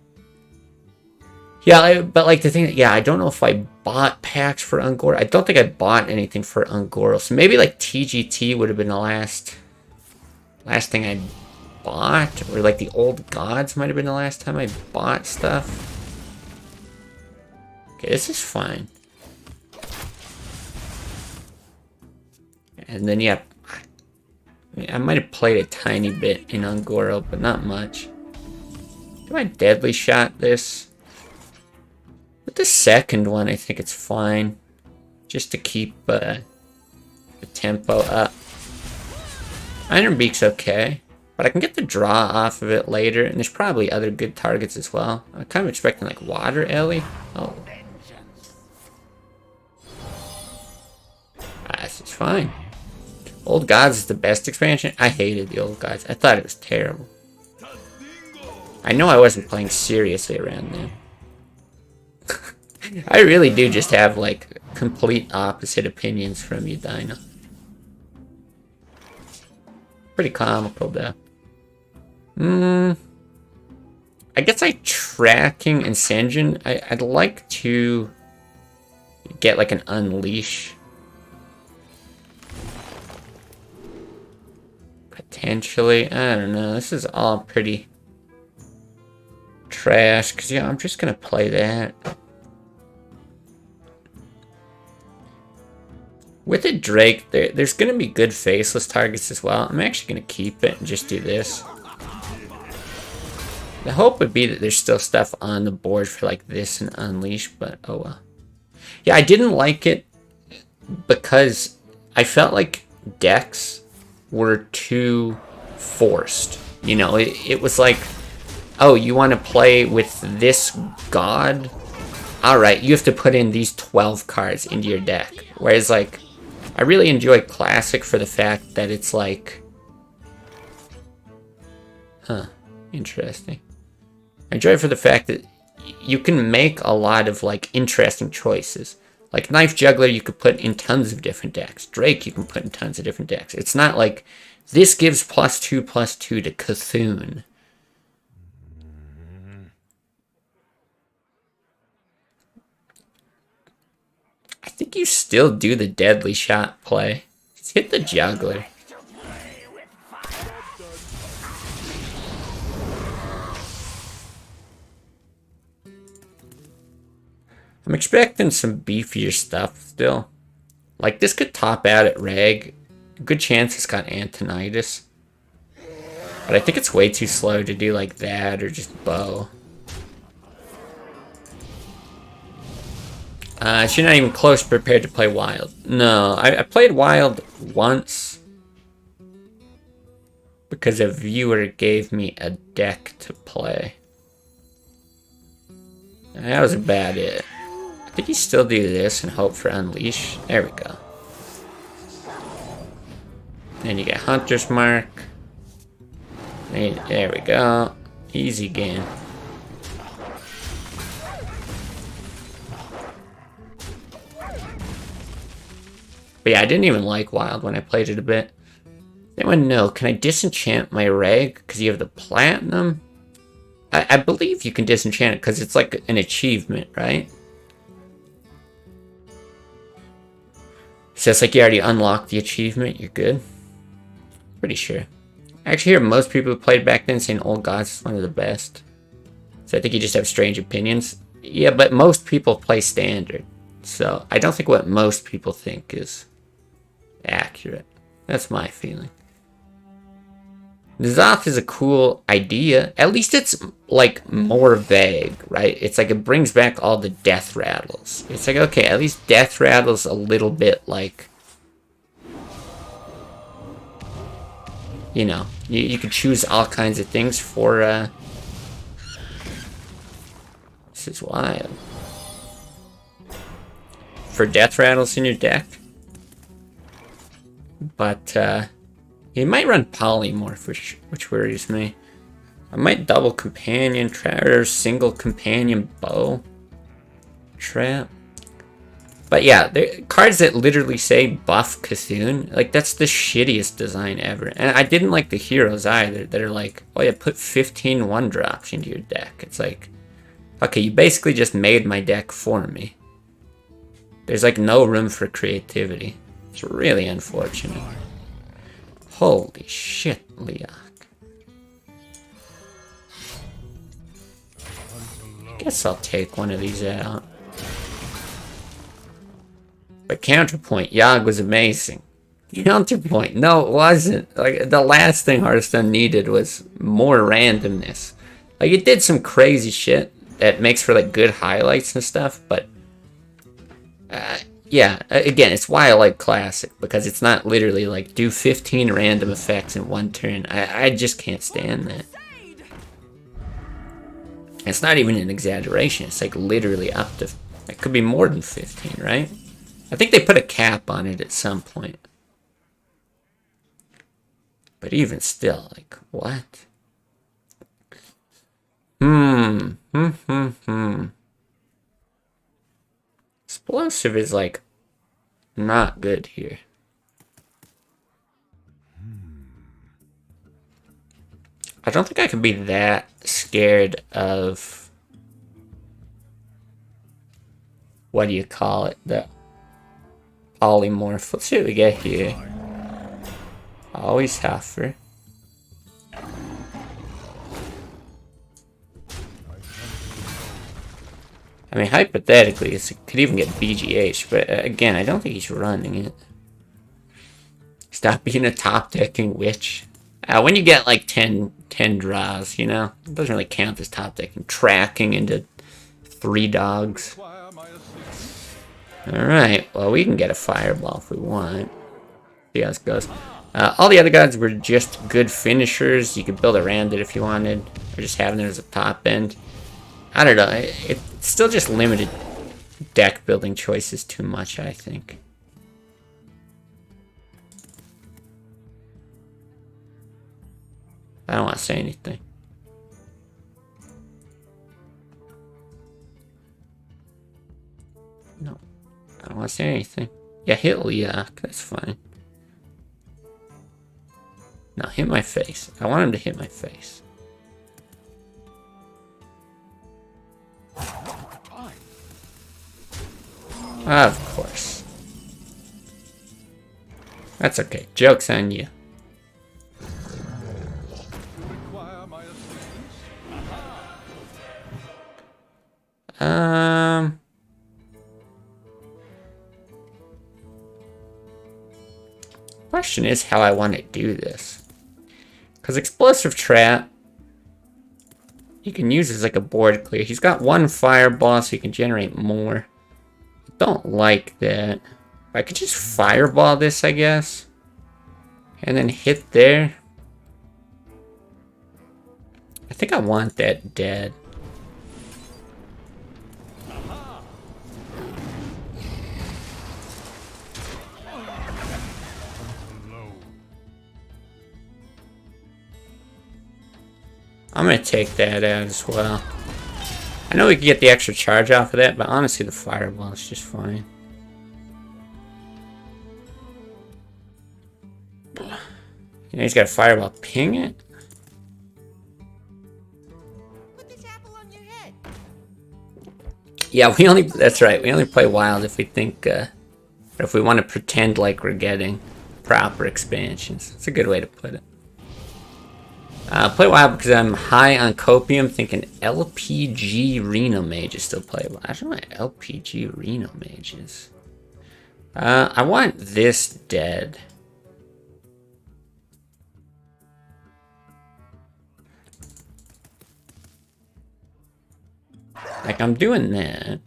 Yeah, but like the thing, yeah, I don't know if I bought packs for Ungoro. I don't think I bought anything for Ungoro. So maybe like TGT would have been the last thing I bought, or like the Old Gods might have been the last time I bought stuff. Okay, this is fine. And then yeah, I might have played a tiny bit in Ungoro, but not much. Do I deadly shot this? With the second one, I think it's fine. Just to keep the tempo up. Iron Beak's okay. But I can get the draw off of it later. And there's probably other good targets as well. I'm kind of expecting like Water Ellie. Oh. This is fine. Old Gods is the best expansion. I hated the Old Gods. I thought it was terrible. I know I wasn't playing seriously around then. I really do just have like complete opposite opinions from you, Dino. Pretty comical though. I guess tracking and Senjin. I'd like to get like an Unleash. Potentially. I don't know. This is all pretty trash. Because yeah, I'm just going to play that. With a Drake, there's going to be good faceless targets as well. I'm actually going to keep it and just do this. The hope would be that there's still stuff on the board for like this and Unleash, but oh well. Yeah, I didn't like it because I felt like decks were too forced. You know, it was like, oh, you want to play with this god? Alright, you have to put in these 12 cards into your deck. Whereas like, I really enjoy Classic for the fact that it's like, interesting. I enjoy it for the fact that you can make a lot of like interesting choices. Like Knife Juggler you could put in tons of different decks. Drake you can put in tons of different decks. It's not like this gives +2/+2 to Cthulhu. I think you still do the deadly shot play. Just hit the Juggler. I'm expecting some beefier stuff still. Like this could top out at Reg. Good chance it's got Antonitis. But I think it's way too slow to do like that or just bow. She's not even close prepared to play Wild. No, I played Wild once. because a viewer gave me a deck to play. And that was about it. I think you still do this and hope for Unleash. There we go. Then you get Hunter's Mark. There we go. Easy game. But yeah, I didn't even like Wild when I played it a bit. Anyone know, can I disenchant my reg because you have the platinum? I believe you can disenchant it because it's like an achievement, right? So it's like you already unlocked the achievement, you're good. Pretty sure. I actually hear most people who played back then saying Old Gods is one of the best. So I think you just have strange opinions. Yeah, but most people play Standard. So I don't think what most people think is accurate. That's my feeling. N'Zoth is a cool idea. At least it's like more vague, right? It's like it brings back all the death rattles. It's like, okay, at least death rattles a little bit like, you know, you could choose all kinds of things for, this is wild. For death rattles in your deck. But, you might run Polymorph, which worries me. I might double Companion Trap or single Companion Bow Trap. But yeah, there cards that literally say buff Cthulhu, like that's the shittiest design ever. And I didn't like the heroes either that are like, oh yeah, put 15 1-drops into your deck. It's like, okay, you basically just made my deck for me. There's like no room for creativity. It's really unfortunate. Holy shit, Leok. Guess I'll take one of these out. But counterpoint, Yogg was amazing. Counterpoint, no it wasn't. Like, the last thing Hearthstone needed was more randomness. Like, it did some crazy shit that makes for, like, good highlights and stuff, but... yeah, again, it's why I like Classic, because it's not literally like, do 15 random effects in one turn. I just can't stand that. It's not even an exaggeration, it's like literally up to, it could be more than 15, right? I think they put a cap on it at some point. But even still, like, what? Explosive is like not good here. I don't think I can be that scared of, what do you call it, the polymorph. Let's see what we get here. Always tougher. I mean, hypothetically, it could even get BGH, but again, I don't think he's running it. Stop being a top-decking witch. When you get like 10 draws, you know, it doesn't really count as top-decking. Tracking into 3 dogs. Alright, well, we can get a fireball if we want. See how this goes. All the other gods were just good finishers. You could build around it if you wanted, or just having it as a top end. I don't know, it's still just limited deck building choices too much, I think. I don't want to say anything. No, I don't want to say anything. Yeah, hit Leok, that's fine. No, hit my face. I want him to hit my face. Of course. That's okay. Joke's on you. Question is how I want to do this. Because Explosive Trap, you can use as like a board clear. He's got 1 fireball, so you can generate more. I don't like that. I could just fireball this, I guess. And then hit there. think I want that dead. I'm gonna take that out as well. I know we can get the extra charge off of that, but honestly the fireball is just fine. You know, he's got a fireball. Ping it? Put this apple on your head. Yeah, we only, that's right, we only play wild if we think, if we want to pretend like we're getting proper expansions. It's a good way to put it. Play wild because I'm high on copium, thinking LPG Reno Mage is still playable. I don't know what LPG Reno Mage is. I want this dead. Like, I'm doing that.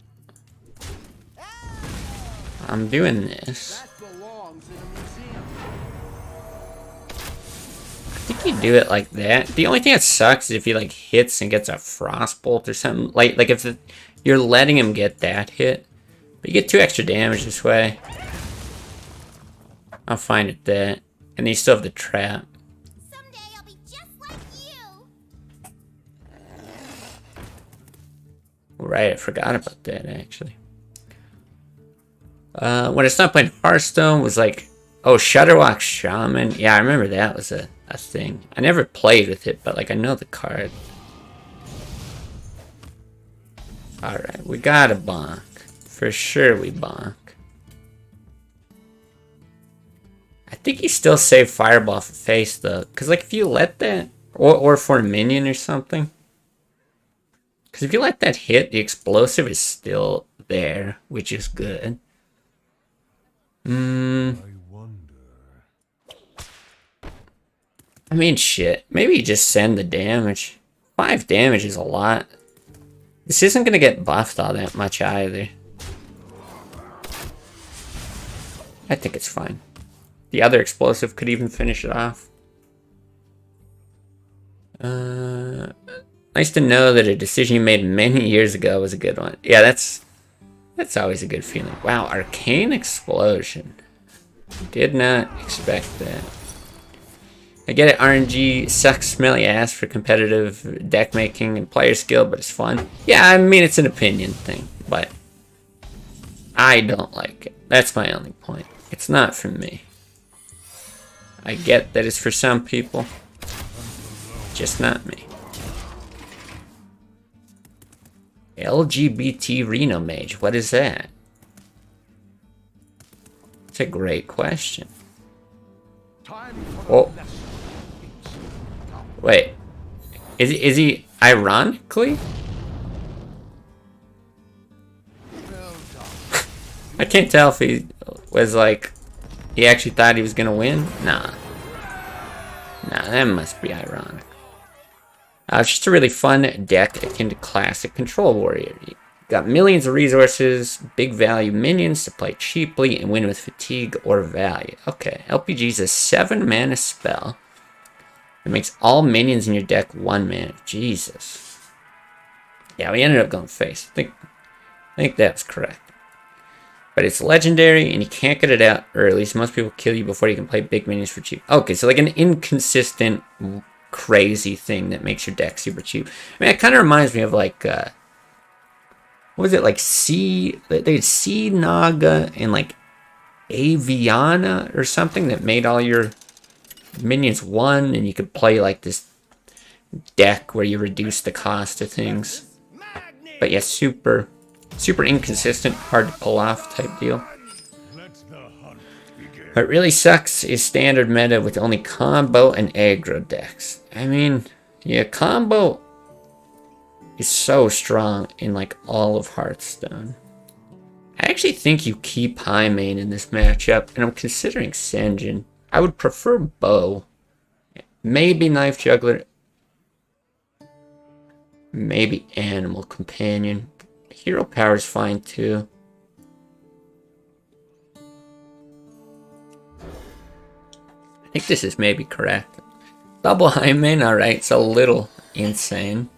I'm doing this. I think you do it like that. The only thing that sucks is if he like hits and gets a frostbolt or something. Like if you're letting him get that hit, but you get 2 extra damage this way. I'm fine with that. And you still have the trap. Someday I'll be just like you. Right, I forgot about that actually. When I stopped playing Hearthstone was like, oh, Shutterwalk Shaman. Yeah, I remember that was a thing. I never played with it, but like I know the card. Alright, we gotta bonk. For sure we bonk. I think you still save Fireball for face though. Cause like if you let that, or for a minion or something. Cause if you let that hit, the explosive is still there, which is good. I mean, shit. Maybe you just send the damage. 5 damage is a lot. This isn't gonna get buffed all that much either. I think it's fine. The other explosive could even finish it off. Nice to know that a decision you made many years ago was a good one. Yeah, that's always a good feeling. Wow, Arcane Explosion. Did not expect that. I get it, RNG sucks smelly ass for competitive deck making and player skill, but it's fun. Yeah, I mean, it's an opinion thing, but I don't like it. That's my only point. It's not for me. I get that it's for some people, just not me. LGBT Reno Mage, what is that? It's a great question. Oh. Wait. Is he ironically? I can't tell if he was like, he actually thought he was gonna win. Nah, that must be ironic. It's just a really fun deck akin to classic Control Warrior. You got millions of resources, big value minions to play cheaply and win with fatigue or value. Okay, LPG is a 7 mana spell. It makes all minions in your deck 1 mana. Jesus. Yeah, we ended up going face. I think that's correct. But it's legendary, and you can't get it out early, so most people kill you before you can play big minions for cheap. Okay, so like an inconsistent, crazy thing that makes your deck super cheap. I mean, it kind of reminds me of like, what was it, like they had Sea Naga and like Aviana or something that made all your minions 1, and you could play like this deck where you reduce the cost of things. But yeah, super inconsistent, hard to pull off type deal. What really sucks is standard meta with only combo and aggro decks. I mean, yeah, combo is so strong in like all of Hearthstone. I actually think you keep high main in this matchup, and I'm considering Senjin. I would prefer bow. Maybe knife juggler. Maybe animal companion. Hero power is fine too. I think this is maybe correct. Double high main, alright, it's a little insane.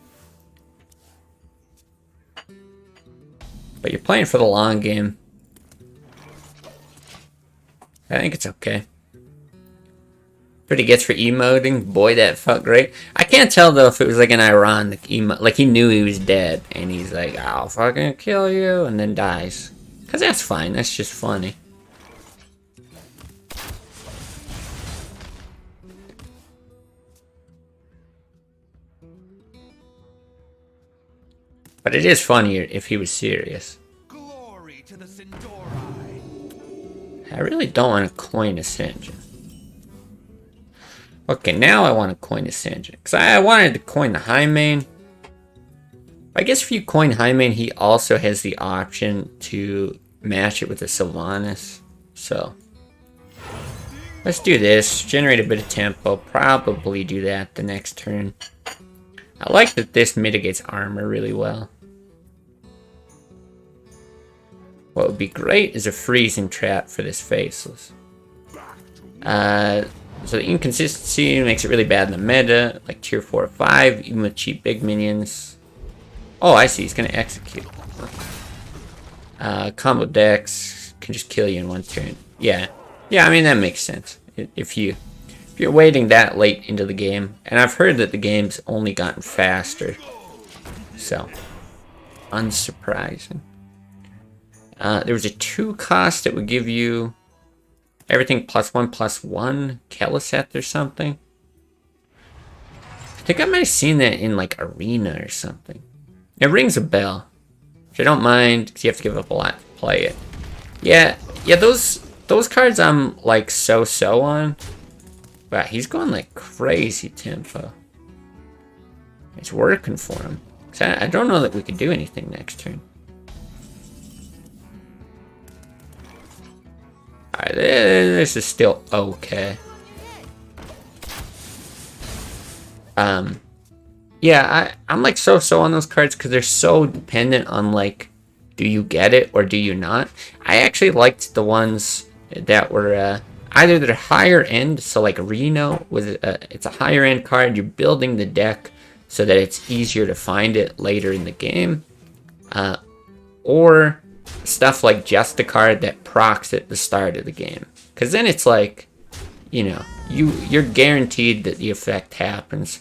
But you're playing for the long game. I think it's okay. What he gets for emoting, boy, that felt great. I can't tell though if it was like an ironic emote, like he knew he was dead, and he's like, "I'll fucking kill you," and then dies. Cause that's fine. That's just funny. But it is funnier if he was serious. Glory to the Sindori. I really don't want to coin Ascension. Okay, now I want to coin Ascension. Because I wanted to coin the high main. I guess if you coin high main, he also has the option to match it with a Sylvanas. So, let's do this. Generate a bit of tempo. Probably do that the next turn. I like that this mitigates armor really well. What would be great is a freezing trap for this faceless. So the inconsistency makes it really bad in the meta, like tier 4 or 5, even with cheap big minions. Oh, I see, he's gonna execute. Combo decks can just kill you in one turn. Yeah, I mean that makes sense. If you're waiting that late into the game, and I've heard that the game's only gotten faster, so unsurprising. There was a 2 cost that would give you everything +1/+1 Keleseth or something. I think I might have seen that in like Arena or something. It rings a bell, which I don't mind because you have to give up a lot to play it. Yeah, those cards I'm like so on. But he's going like crazy tempo. It's working for him. So I don't know that we could do anything next turn. Alright, this is still okay. Yeah, I'm like so on those cards because they're so dependent on like, do you get it or do you not? I actually liked the ones that were either they're higher end, so like Reno was it's a higher end card. You're building the deck so that it's easier to find it later in the game, or stuff like just a card that procs at the start of the game. Because then it's like, you know, you're guaranteed that the effect happens.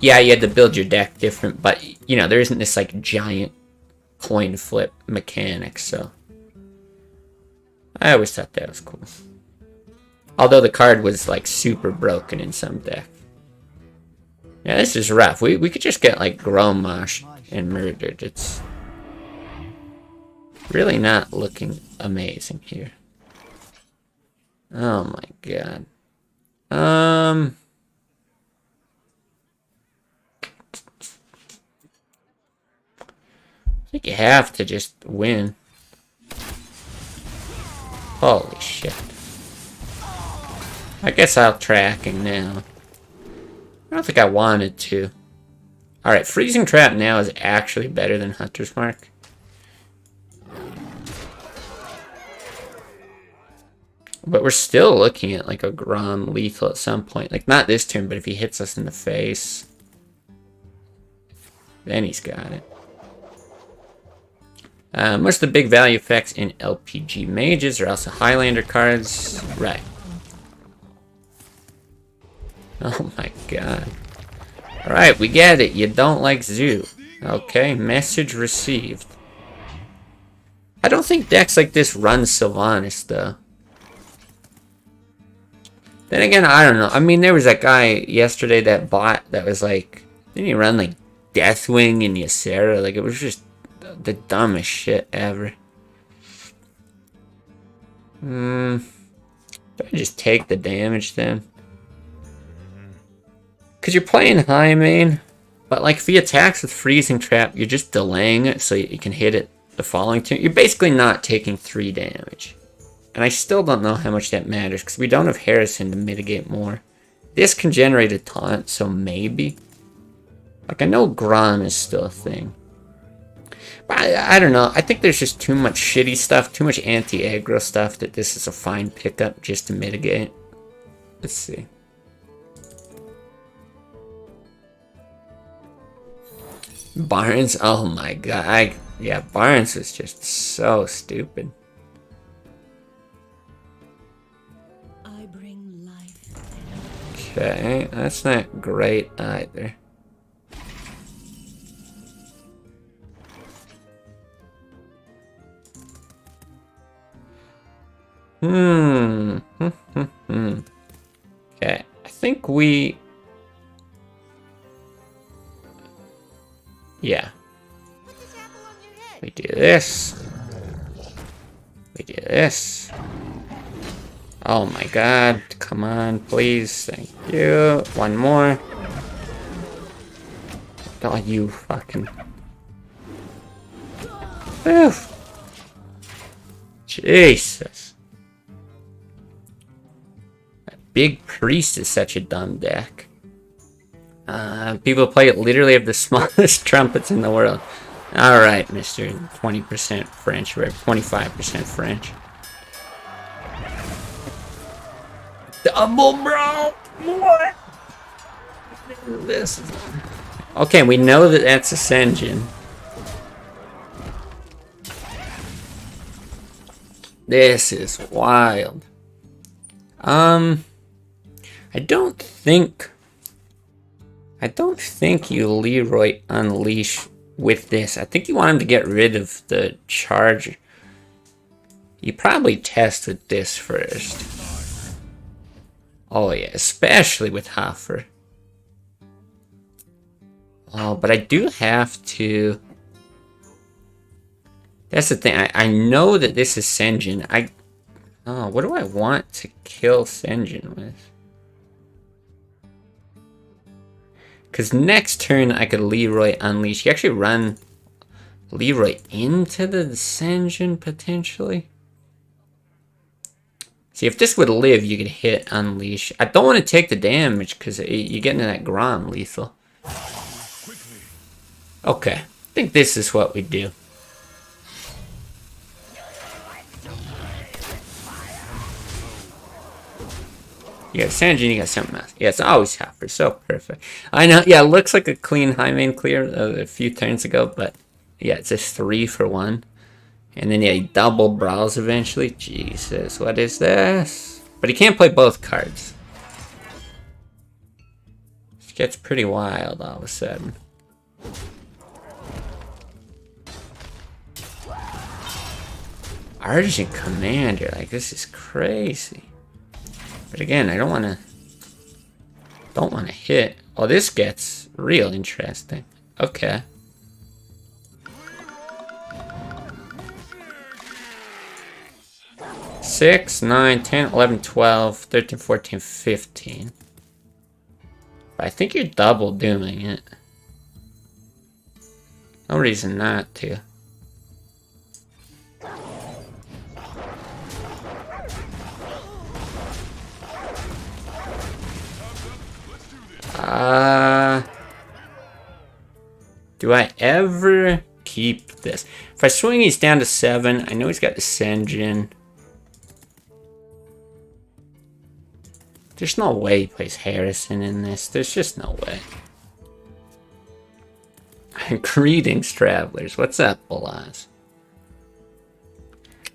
Yeah, you had to build your deck different, but you know there isn't this like giant coin flip mechanic. So I always thought that was cool. Although the card was like super broken in some deck. Yeah, this is rough. We could just get like Grommash and murdered. It's really not looking amazing here. Oh my god. I think you have to just win. Holy shit. I guess I'll tracking now. I don't think I wanted to. Alright, Freezing Trap now is actually better than Hunter's Mark. But we're still looking at like a Grom lethal at some point. Like not this turn, but if he hits us in the face, then he's got it. Most of the big value effects in LPG mages are also Highlander cards. Right. Oh my god. Alright, we get it. You don't like Zoo. Okay, message received. I don't think decks like this run Sylvanas, though. Then again, I don't know. I mean, there was that guy yesterday that bot that was like... Didn't he run like Deathwing and Ysera? Like, it was just the dumbest shit ever. Do I just take the damage then? Because you're playing high main, but like if he attacks with Freezing Trap, you're just delaying it so you can hit it the following turn. You're basically not taking 3 damage. And I still don't know how much that matters because we don't have Harrison to mitigate more. This can generate a taunt, so maybe. Like I know Grom is still a thing. I don't know. I think there's just too much shitty stuff, too much anti-aggro stuff that this is a fine pickup just to mitigate. Let's see. Barnes, oh my god. Yeah, Barnes is just so stupid. I bring life. Okay, that's not great either. Okay, I think we... Yeah. We do this. We do this. Oh my god, come on, please. Thank you. One more. Oh, you fucking... Oof. Jesus. That big priest is such a dumb deck. People play it literally have the smallest trumpets in the world. Alright, Mr. 20% French, or 25% French. Double, bro! What? This is... Okay, we know that that's Ascension. This is wild. I don't think you Leroy Unleash with this. I think you want him to get rid of the charge. You probably test with this first. Oh yeah, especially with Hoffer. Oh, but I do have to... That's the thing. I know that this is Senjin. Oh, what do I want to kill Senjin with? Because next turn I could Leroy Unleash. You actually run Leroy into the Senjin potentially. See, if this would live, you could hit Unleash. I don't want to take the damage because you get into that Grom lethal. Okay, I think this is what we do. You got Sanjin, you got something else. Yeah, it's always Hopper, so perfect. I know, yeah, it looks like a clean high main clear a few turns ago, but yeah, it's just 3 for 1. And then yeah, he double brawls eventually. Jesus, what is this? But he can't play both cards. It gets pretty wild all of a sudden. Argent Commander, like this is crazy. But again, I don't want to hit. Oh, this gets real interesting. Okay. Six, 9, 10, 11, 12, 13, 14, 15. But I think you're double dooming it. No reason not to. Do I ever keep this? If I swing, he's down to 7. I know he's got the Senjin. There's no way he plays Harrison in this. There's just no way. Greetings, travelers. What's up, Bolas?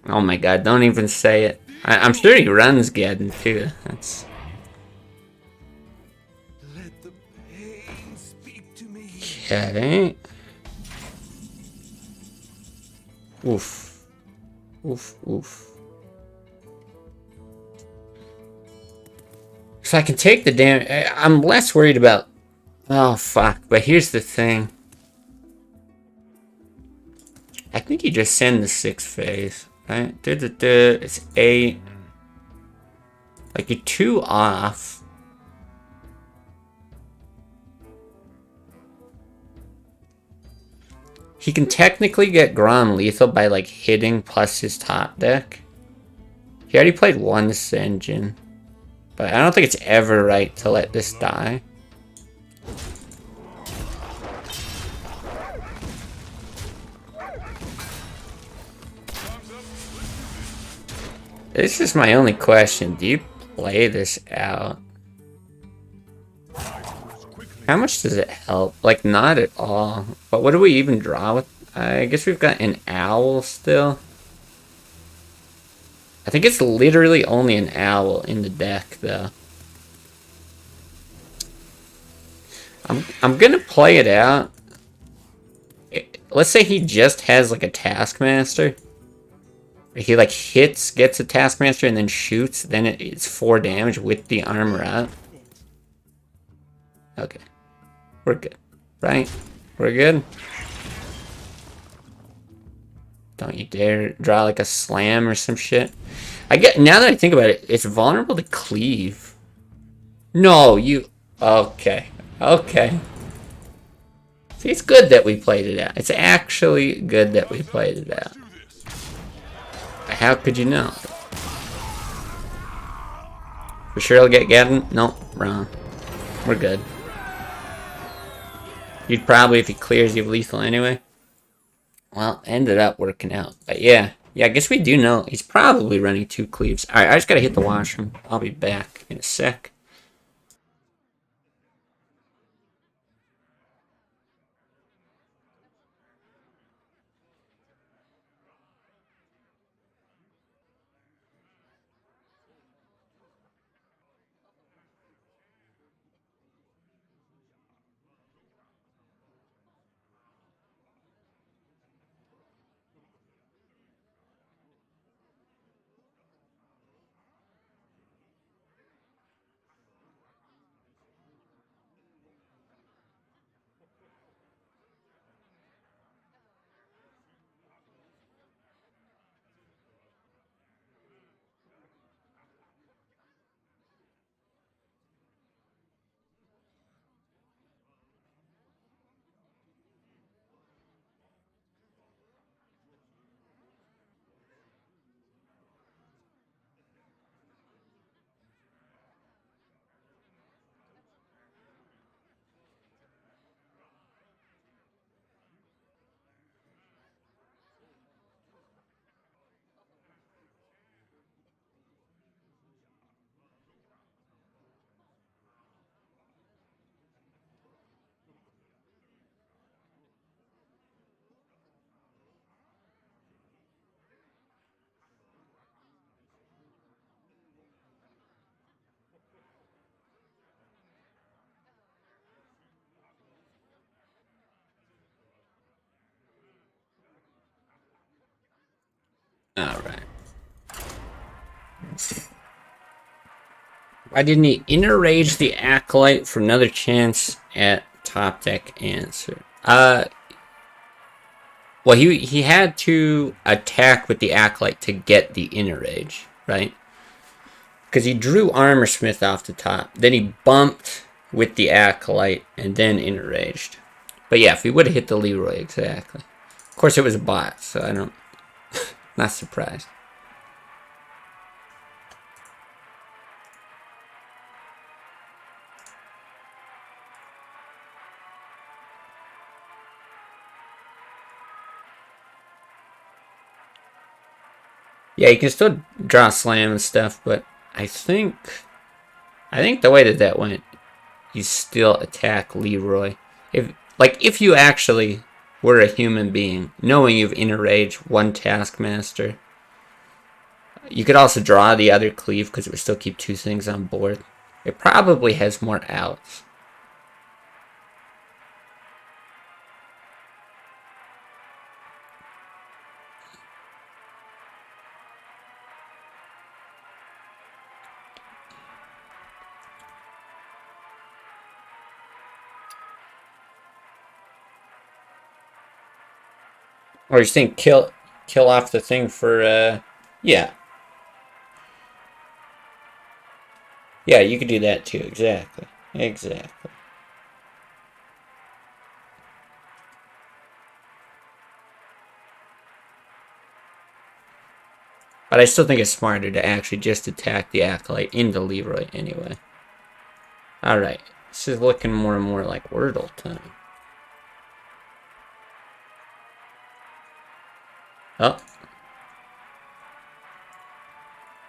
Oh my god, don't even say it. I'm sure he runs Geddon too. That's... Okay. Oof. Oof, oof. So I can take the damage. I'm less worried about... Oh, fuck. But here's the thing. I think you just send the 6 phase, right? It's 8. Like, you're 2 off. He can technically get Grom lethal by, like, hitting plus his top deck. He already played 1 Senjin. But I don't think it's ever right to let this die. This is my only question. Do you play this out? How much does it help? Like, not at all. But what do we even draw with? I guess we've got an owl still. I think it's literally only an owl in the deck, though. I'm gonna play it out. Let's say he just has like a Taskmaster. He like hits, gets a Taskmaster, and then shoots. Then it's 4 damage with the armor out. Okay, we're good, right? We're good. Don't you dare draw like a slam or some shit. I get now that I think about it, it's vulnerable to cleave. No, you. Okay, okay. See, it's good that we played it out. It's actually good that we played it out. How could you know? For sure I'll get Gadden? Nope, wrong. We're good. You'd probably, if he clears, you have lethal anyway. Well, ended up working out. But yeah. Yeah, I guess we do know. He's probably running 2 cleaves. Alright, I just gotta hit the washroom. I'll be back in a sec. Alright. Why didn't he enrage the Acolyte for another chance at top deck answer? Well, he had to attack with the Acolyte to get the enrage, right? Because he drew Armor Smith off the top. Then he bumped with the Acolyte and then enraged. But yeah, if he would have hit the Leroy, exactly. Of course, it was a bot, so I don't... not surprised. Yeah, you can still draw slam and stuff, but I think the way that went, you still attack Leroy. If you actually were a human being, knowing you've enraged 1 Taskmaster, you could also draw the other cleave because it would still keep 2 things on board. It probably has more outs. Or you think kill off the thing for yeah. Yeah, you could do that too, exactly. Exactly. But I still think it's smarter to actually just attack the Acolyte into Leroy anyway. Alright. This is looking more and more like Wordle time. Oh.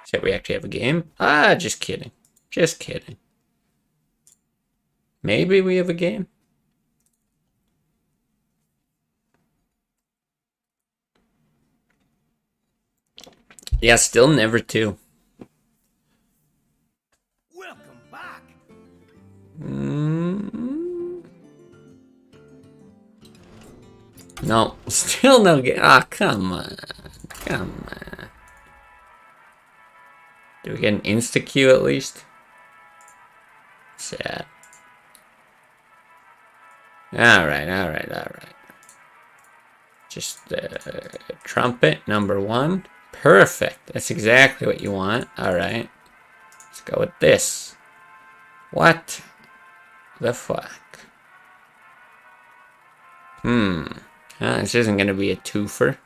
Say we actually have a game? Ah, just kidding. Just kidding. Maybe we have a game? Yeah, still never two. Welcome back. No, still no game. Ah, come on. Come on. Do we get an insta-Q at least? Sad. Alright. Just trumpet number 1. Perfect. That's exactly what you want. Alright. Let's go with this. What the fuck? This isn't gonna be a twofer.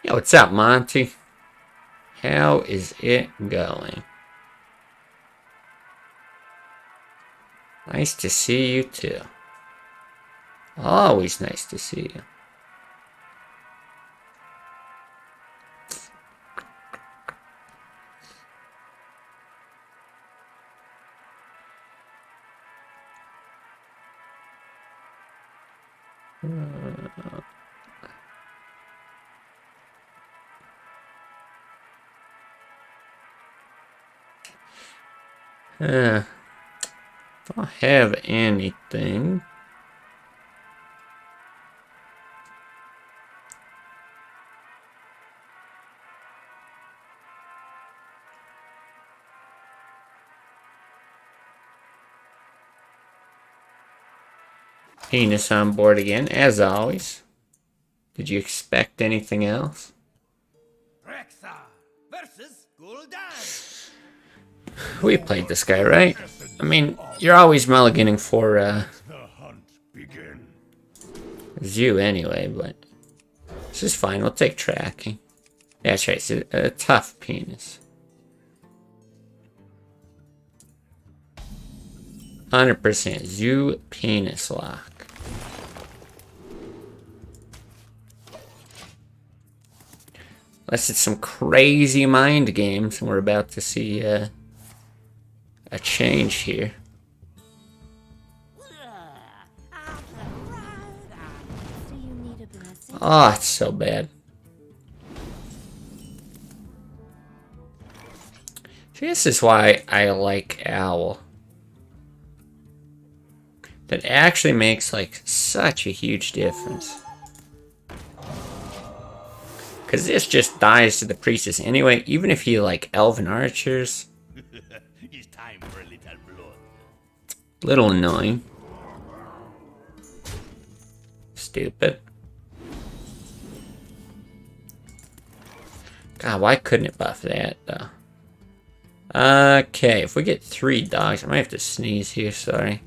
Yo, what's up, Monty? How is it going? Nice to see you too. Always nice to see you. Don't have anything. Penis on board again, as always. Did you expect anything else? Rexa versus Gul'dan. We played this guy, right? I mean, you're always mulliganing for The hunt begin. Zoo anyway, but this is fine. We'll take tracking. Yeah, that's right. It's a tough penis. 100% Zoo penis lock. Unless it's some crazy mind games, and we're about to see a change here. Do you need a blessing? Oh, it's so bad. See, this is why I like Owl. That actually makes like such a huge difference. Because this just dies to the priestess anyway, even if he like elven archers. It's time for a little blood. Little annoying. Stupid. God, why couldn't it buff that though? Okay, if we get 3 dogs, I might have to sneeze here, sorry.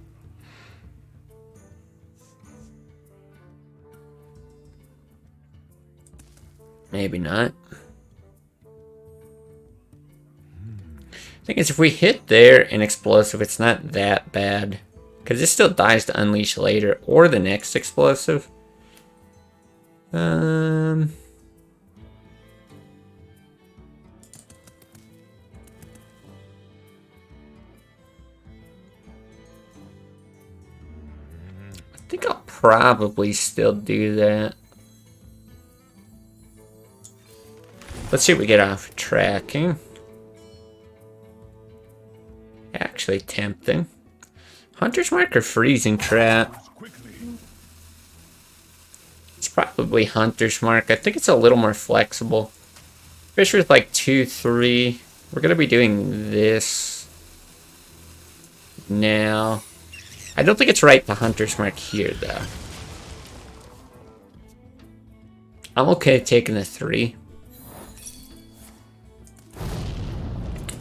Maybe not. Thing is, if we hit there an explosive, it's not that bad. Because it still dies to unleash later, or the next explosive. I think I'll probably still do that. Let's see what we get off tracking. Actually tempting. Hunter's Mark or Freezing Trap? It's probably Hunter's Mark. I think it's a little more flexible. Fish with like 2, 3. We're going to be doing this now. I don't think it's right to Hunter's Mark here, though. I'm okay taking the 3.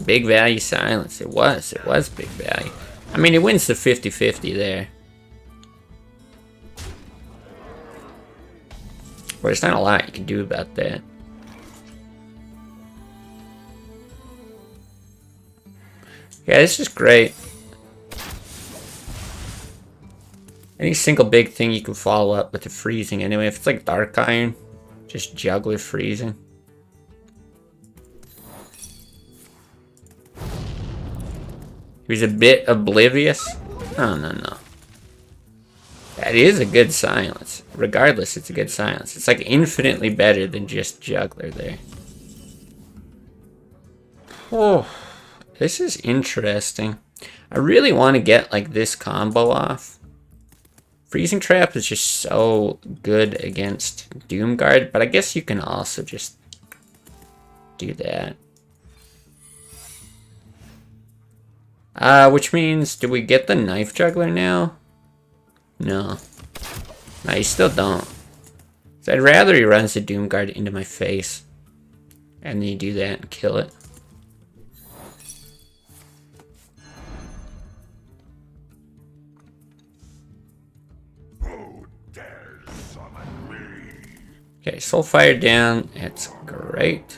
Big value silence. It was big value. I mean, it wins the 50-50 there. But there's not a lot you can do about that. Yeah, this is great. Any single big thing you can follow up with the freezing anyway. If it's like Dark Iron, just juggler freezing. He was a bit oblivious. Oh, no. That is a good silence. Regardless, it's a good silence. It's like infinitely better than just juggler there. Oh, this is interesting. I really want to get like this combo off. Freezing Trap is just so good against Doomguard, but I guess you can also just do that. Which means, do we get the Knife Juggler now? No. No, you still don't. So I'd rather he runs the Doomguard into my face. And then you do that and kill it. Okay, Soulfire down. That's great.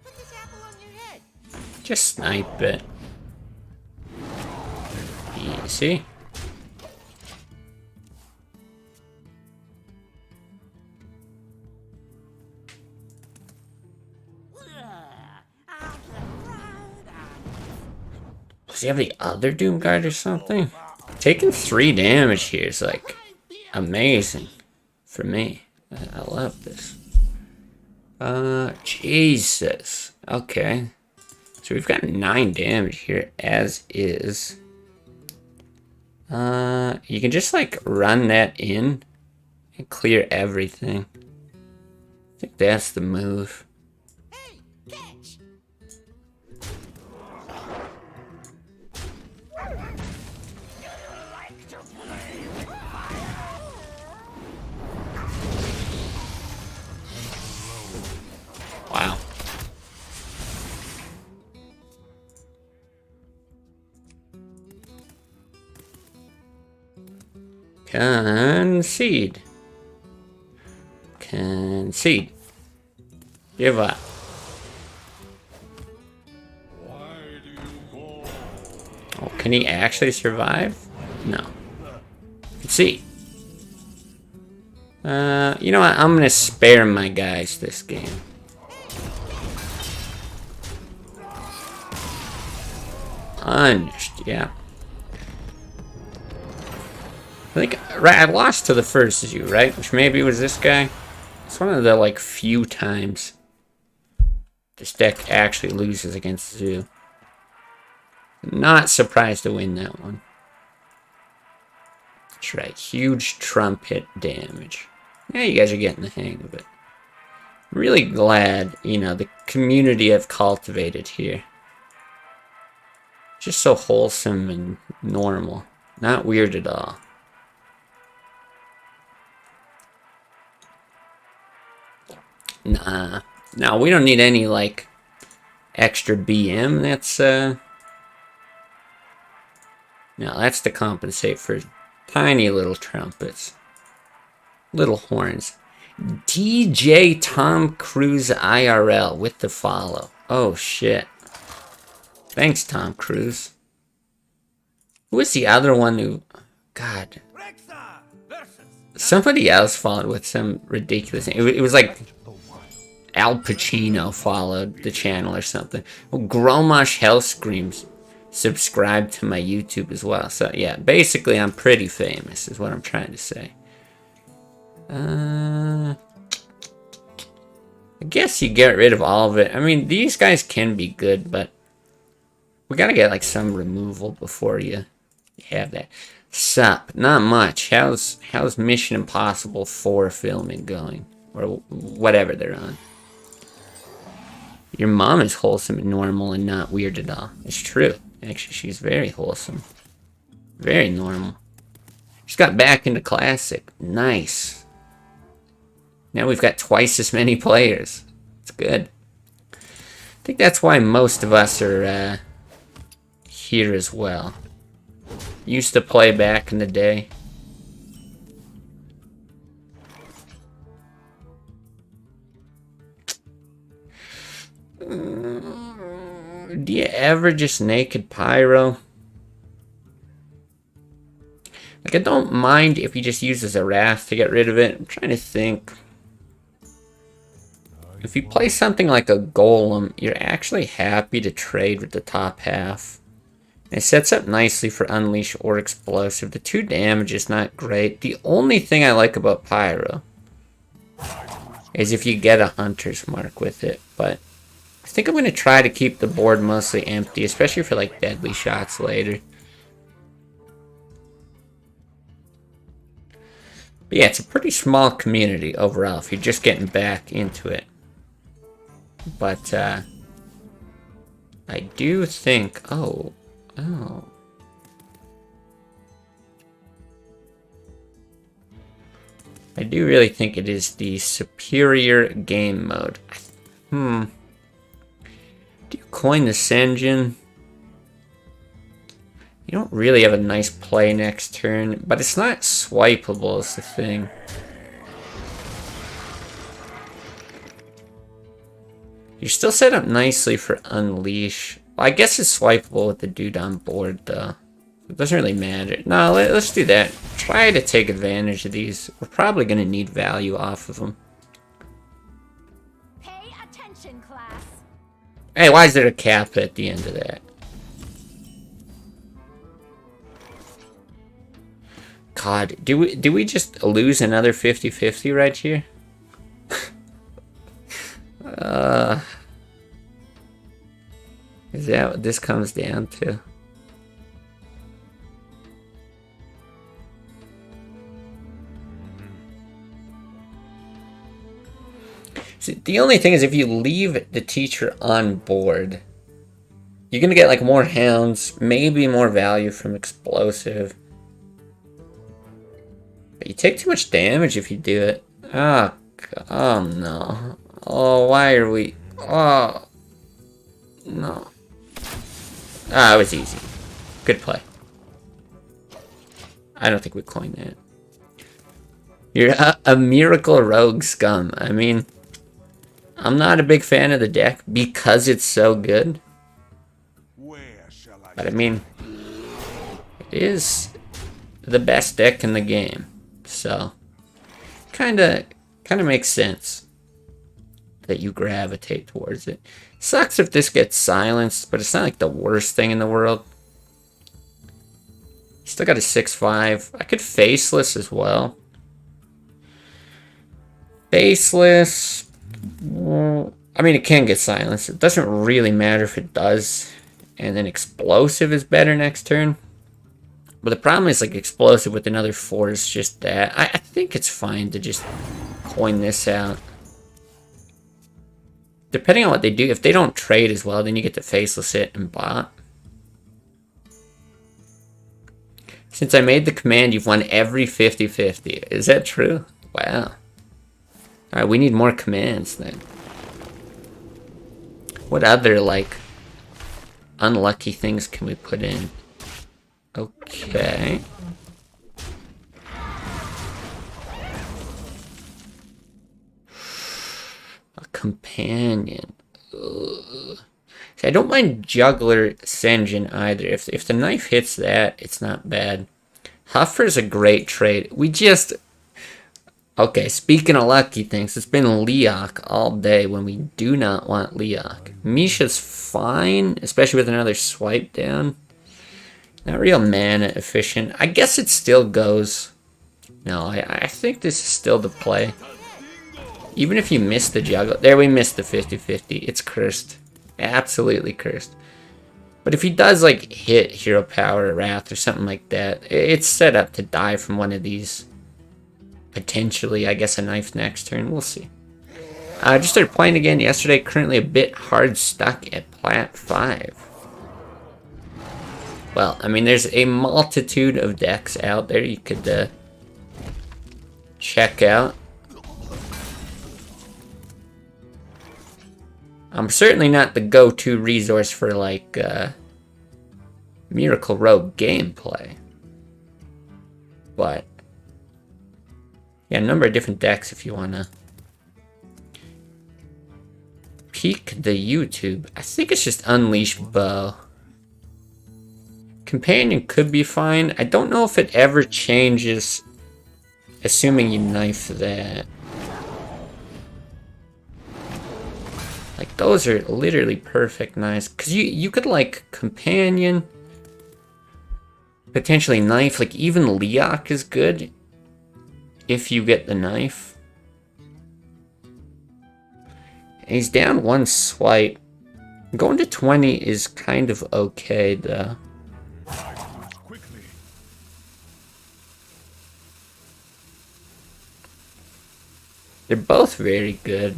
Put this apple on your head. Just snipe it. Easy. Does he have the other Doomguard or something? Taking 3 damage here is like amazing for me. I love this. Jesus. Okay. So we've got 9 damage here as is. You can just like run that in and clear everything. I think that's the move. Hey, catch! Wow. Concede. Concede. Give up. Oh, can he actually survive? No. Concede. You know what? I'm gonna spare my guys this game. Punished, yeah. I think, right, I lost to the first Zoo, right? Which maybe was this guy. It's one of the, like, few times this deck actually loses against Zoo. Not surprised to win that one. That's right, huge trumpet damage. Yeah, you guys are getting the hang of it. Really glad, you know, the community I've cultivated here. Just so wholesome and normal. Not weird at all. Nah. No, we don't need any, like, extra BM. That's, no, that's to compensate for tiny little trumpets. Little horns. DJ Tom Cruise IRL with the follow. Oh, shit. Thanks, Tom Cruise. Who was the other one who... God. Somebody else followed with some ridiculous... It was like... Al Pacino followed the channel or something. Well, Gromosh Hell Screams subscribed to my YouTube as well. So, yeah, basically I'm pretty famous is what I'm trying to say. I guess you get rid of all of it. I mean, these guys can be good, but we gotta get like some removal before you have that. Sup, not much. How's Mission Impossible 4 filming going? Or whatever they're on. Your mom is wholesome and normal and not weird at all. It's true. Actually, she's very wholesome. Very normal. She's got back into Classic. Nice. Now we've got twice as many players. It's good. I think that's why most of us are here as well. Used to play back in the day. Do you ever just naked pyro? Like, I don't mind if he just uses a wrath to get rid of it. I'm trying to think. If you play something like a golem, you're actually happy to trade with the top half. It sets up nicely for unleash or explosive. The 2 damage is not great. The only thing I like about pyro is if you get a hunter's mark with it, but I think I'm going to try to keep the board mostly empty, especially for like deadly shots later. But yeah, it's a pretty small community overall if you're just getting back into it. But I do think, oh. I do really think it is the superior game mode. Do you coin the Senjin? You don't really have a nice play next turn, but it's not swipeable is the thing. You're still set up nicely for Unleash. Well, I guess it's swipeable with the dude on board, though. It doesn't really matter. No, let's do that. Try to take advantage of these. We're probably going to need value off of them. Pay attention, class. Hey, why is there a cap at the end of that? God, do we just lose another 50-50 right here? Is that what this comes down to? See, the only thing is if you leave the teacher on board, you're gonna get like more hounds, maybe more value from explosive. But you take too much damage if you do it. Oh, oh no. Oh, why are we... Oh, no. Ah, it was easy. Good play. I don't think we coined that. You're a miracle rogue scum. I mean, I'm not a big fan of the deck because it's so good. But I mean, it is the best deck in the game. So, kinda makes sense that you gravitate towards it. Sucks if this gets silenced, but it's not like the worst thing in the world. Still got a 6/5. I could faceless as well. Faceless. Well, I mean, it can get silenced. It doesn't really matter if it does. And then explosive is better next turn. But the problem is, like, explosive with another 4 is just that. I think it's fine to just coin this out. Depending on what they do, if they don't trade as well, then you get to faceless it and bot. Since I made the command, you've won every 50-50. Is that true? Wow. Alright, we need more commands then. What other, like, unlucky things can we put in? Okay. A companion. Ugh. See, I don't mind Juggler Senjin either. If the knife hits that, it's not bad. Huffer's a great trade. We just... Okay, speaking of lucky things, it's been Leok all day when we do not want Leok. Misha's fine, especially with another swipe down. Not real mana efficient. I guess it still goes. No, I think this is still the play. Even if you miss the juggle. There, we missed the 50-50. It's cursed. Absolutely cursed. But if he does, like, hit Hero Power or Wrath or something like that, it's set up to die from one of these. Potentially, I guess, a knife next turn. We'll see. I just started playing again yesterday. Currently a bit hard stuck at Plat 5. Well, I mean, there's a multitude of decks out there you could check out. I'm certainly not the go-to resource for, like, Miracle Rogue gameplay. But, yeah, a number of different decks if you want to peek the YouTube. I think it's just Unleash Bow. Companion could be fine. I don't know if it ever changes, assuming you knife that. Like, those are literally perfect knives. Because you could, like, Companion, potentially knife. Like, even Leok is good if you get the knife. And he's down one swipe. Going to 20 is kind of okay, though. They're both very good.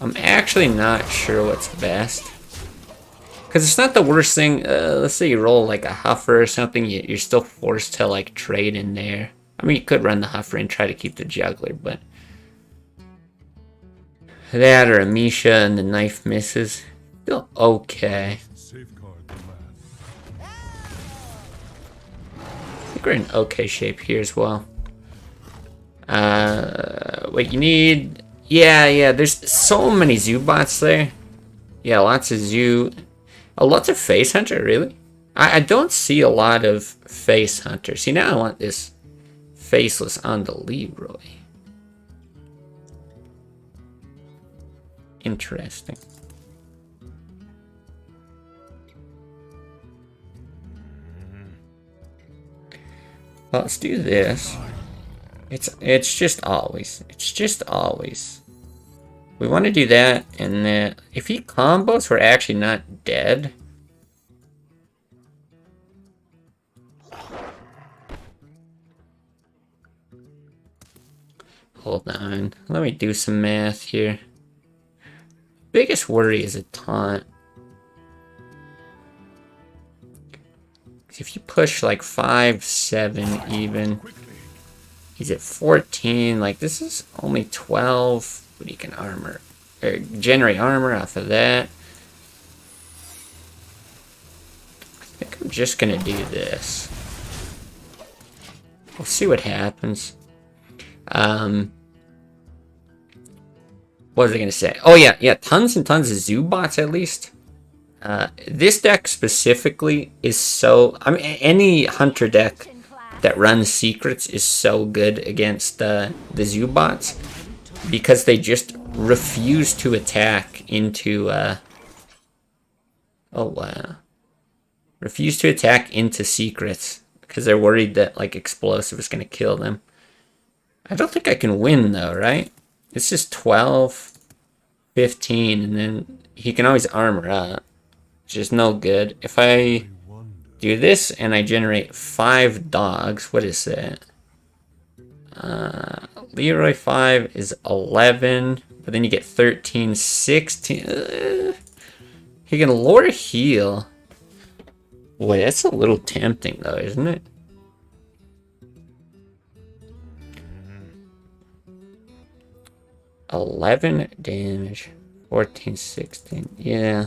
I'm actually not sure what's best. Because it's not the worst thing. Let's say you roll like a Huffer or something, you're still forced to like trade in there. I mean, you could run the Huffer and try to keep the Juggler, but that or a Misha and the knife misses. Still okay. I think we're in okay shape here as well. What you need... Yeah, there's so many Zoo bots there. Yeah, lots of Zoo. Lots of Face Hunter, really? I don't see a lot of Face Hunter. See, now I want this Faceless on the Leroy. Interesting. Well, let's do this. It's just always. We want to do that, and then if he combos, we're actually not dead. Hold on, let me do some math here. Biggest worry is a taunt. If you push like 5, 7 even, he's at 14. Like, this is only 12. But he can armor, or generate armor off of that. I think I'm just gonna do this. We'll see what happens. What was I gonna say? Oh yeah, tons and tons of Zoo bots at least. This deck specifically is so... I mean, any Hunter deck that runs secrets is so good against the Zoo bots. Because they just refuse to attack into, oh wow. Refuse to attack into secrets. Because they're worried that, like, explosive is going to kill them. I don't think I can win, though, right? It's just 12, 15, and then he can always armor up. Which is no good. If I do this and I generate 5 dogs, what is that? Leroy 5 is 11, but then you get 13, 16. He can lure heal. Boy, that's a little tempting though, isn't it? $11 damage, 14, 16. Yeah,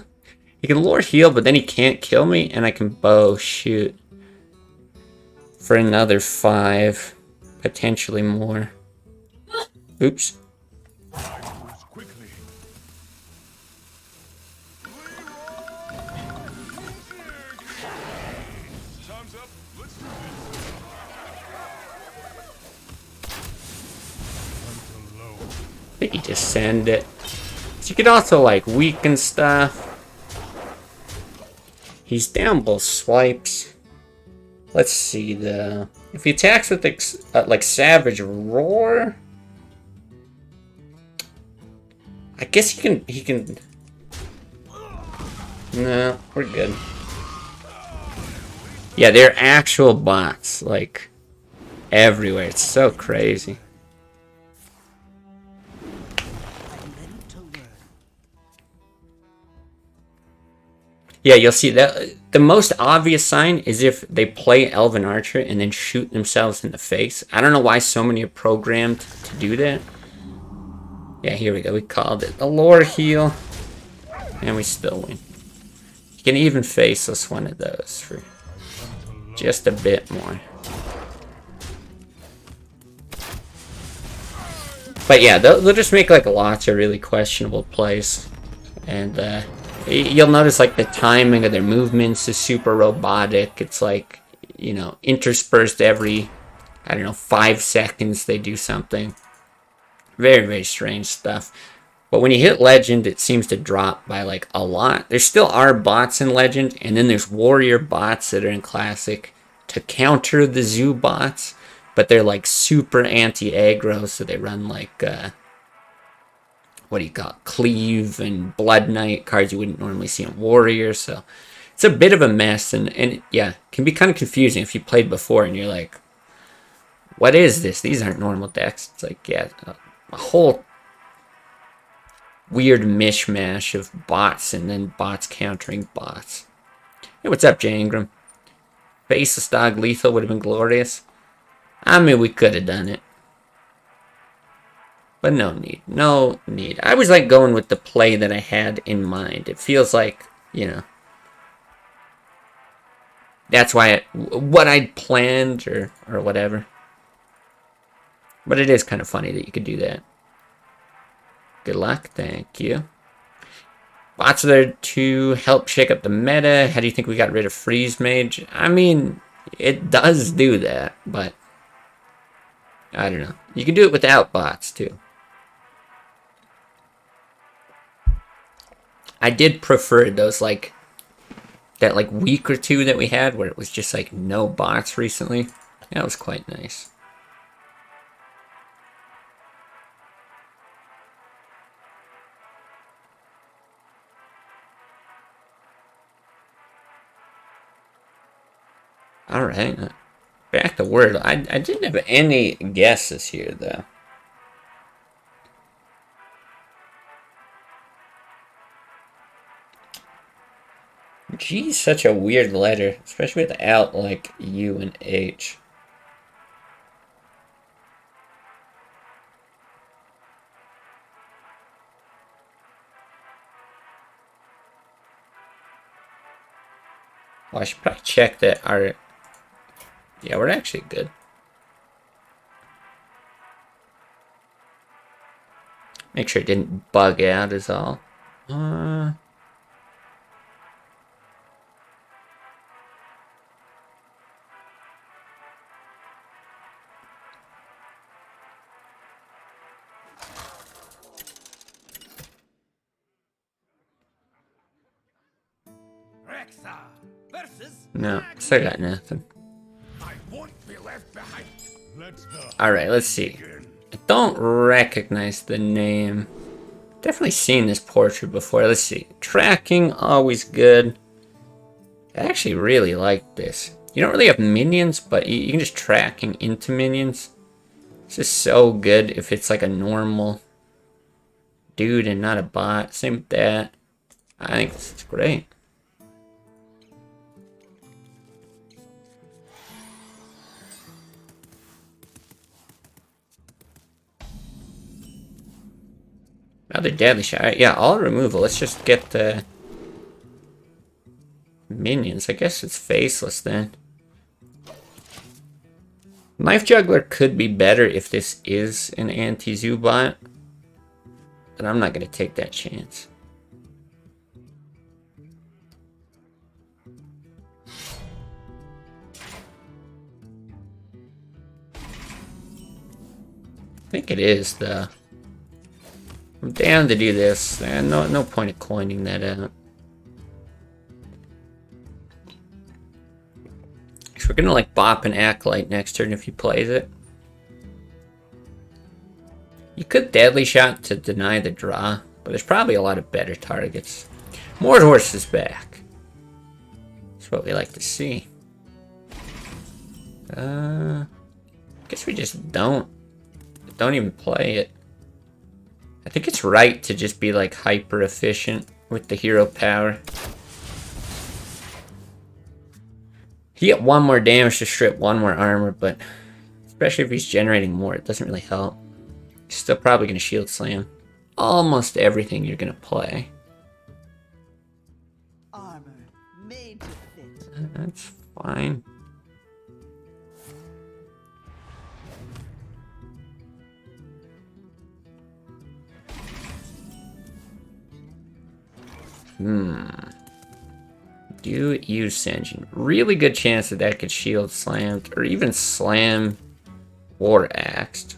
he can lure heal, but then he can't kill me, and I can bow shoot for another 5. Potentially more. Oops. I think he just send it. So you could also like weaken stuff. He's down both swipes. Let's see the... If he attacks with like Savage Roar, I guess he can. No, we're good. Yeah, they're actual bots, like everywhere. It's so crazy. Yeah, you'll see that the most obvious sign is if they play Elven Archer and then shoot themselves in the face. I don't know why so many are programmed to do that. Yeah, here we go. We called it. The lore heal. And we still win. You can even face us one of those for just a bit more. But yeah, they'll just make like lots of really questionable plays. And you'll notice like the timing of their movements is super robotic. It's like, you know, interspersed every, I don't know, 5 seconds they do something. Very, very strange stuff. But when you hit Legend, it seems to drop by like a lot. There still are bots in Legend, and then there's Warrior bots that are in Classic to counter the Zoo bots. But they're like super anti-aggro, so they run like, what do you call it? Cleave and Blood Knight, cards you wouldn't normally see in Warrior. So it's a bit of a mess, and yeah, can be kind of confusing if you played before and you're like, what is this? These aren't normal decks. It's like, yeah, a whole weird mishmash of bots and then bots countering bots. Hey, what's up, Jay Ingram? Faceless Dog Lethal would have been glorious. I mean, we could have done it. But no need. No need. I was like going with the play that I had in mind. It feels like, you know, that's why what I'd planned or whatever. But it is kind of funny that you could do that. Good luck. Thank you. Bots are there to help shake up the meta. How do you think we got rid of Freeze Mage? I mean, it does do that, but I don't know. You can do it without bots, too. I did prefer those, like, that, like, week or two that we had where it was just, like, no bots recently. That was quite nice. Alright, back to Word. I didn't have any guesses here, though. G is such a weird letter, especially without, like, U and H. Well, I should probably check that our... Yeah, we're actually good. Make sure it didn't bug out is all. Rexar versus No, still got nothing. I won't be left behind. Let the Alright, let's see. begin. I don't recognize the name. Definitely seen this portrait before. Let's see. Tracking, always good. I actually really like this. You don't really have minions, but you can just tracking into minions. This is so good if it's like a normal dude and not a bot. Same with that. I think this is great. Another deadly shot. Yeah, all removal. Let's just get the minions. I guess it's faceless then. Knife Juggler could be better if this is an anti-zoo bot. But I'm not going to take that chance. I think it is, though. I'm down to do this. No point of coining that out. We're gonna like bop an Acolyte next turn if he plays it. You could Deadly Shot to deny the draw, but there's probably a lot of better targets. More horses back. That's what we like to see. Guess we just don't even play it. I think it's right to just be like hyper efficient with the hero power. He get 1 more damage to strip 1 more armor, but especially if he's generating more, it doesn't really help. He's still probably going to shield slam almost everything you're going to play. Armor made to fit. That's fine. Do use Sanjin. Really good chance that that could shield slammed or even slam War Axed.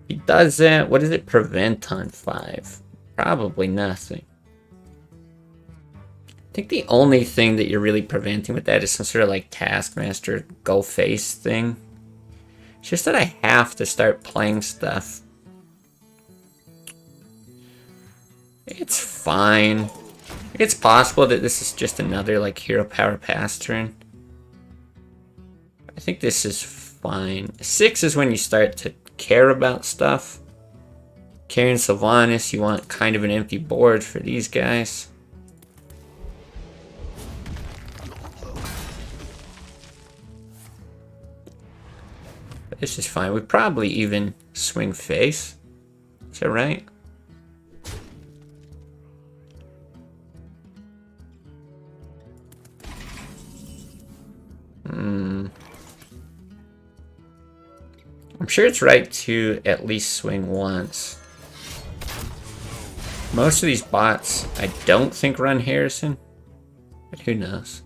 He does that. What does it prevent on 5? Probably nothing. I think the only thing that you're really preventing with that is some sort of like Taskmaster go face thing. It's just that I have to start playing stuff. It's fine. It's possible that this is just another like hero power pass turn. I think this is fine. 6 is when you start to care about stuff. Karen Sylvanas, you want kind of an empty board for these guys. But this is fine. We probably even swing face. Is that right? I'm sure it's right to at least swing once. Most of these bots, I don't think run Harrison, but who knows?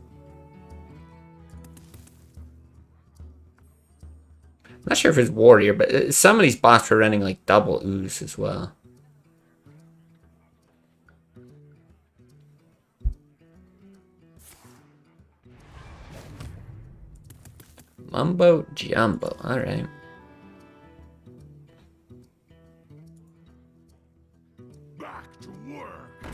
I'm not sure if it's Warrior, but some of these bots are running like double ooze as well. Mumbo Jumbo, alright. Back to work.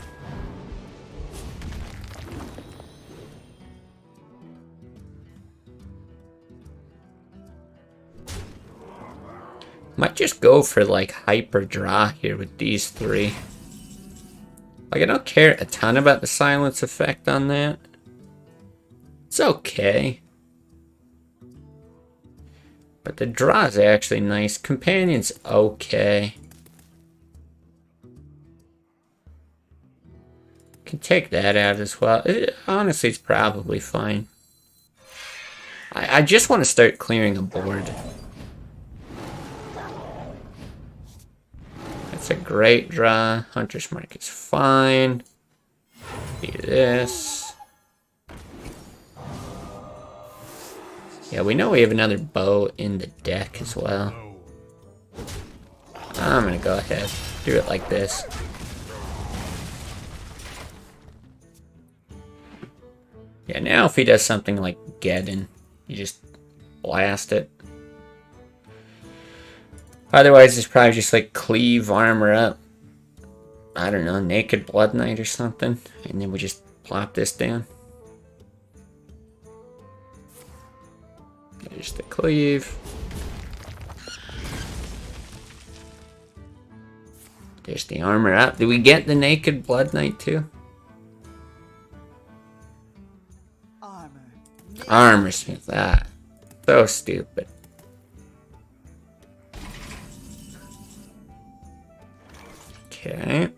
Might just go for like hyper draw here with these 3. Like I don't care a ton about the silence effect on that. It's okay. But the draw is actually nice. Companion's okay. Can take that out as well. Honestly, it's probably fine. I just want to start clearing a board. That's a great draw. Hunter's Mark is fine. Do this. Yeah, we know we have another bow in the deck as well. I'm gonna go ahead. Do it like this. Yeah, now if he does something like Geddon, you just blast it. Otherwise, it's probably just like cleave armor up. I don't know, Naked Blood Knight or something. And then we just plop this down. There's the cleave. There's the armor up. Did we get the Naked Blood Knight too? Armor Smith. Ah, so stupid. Okay.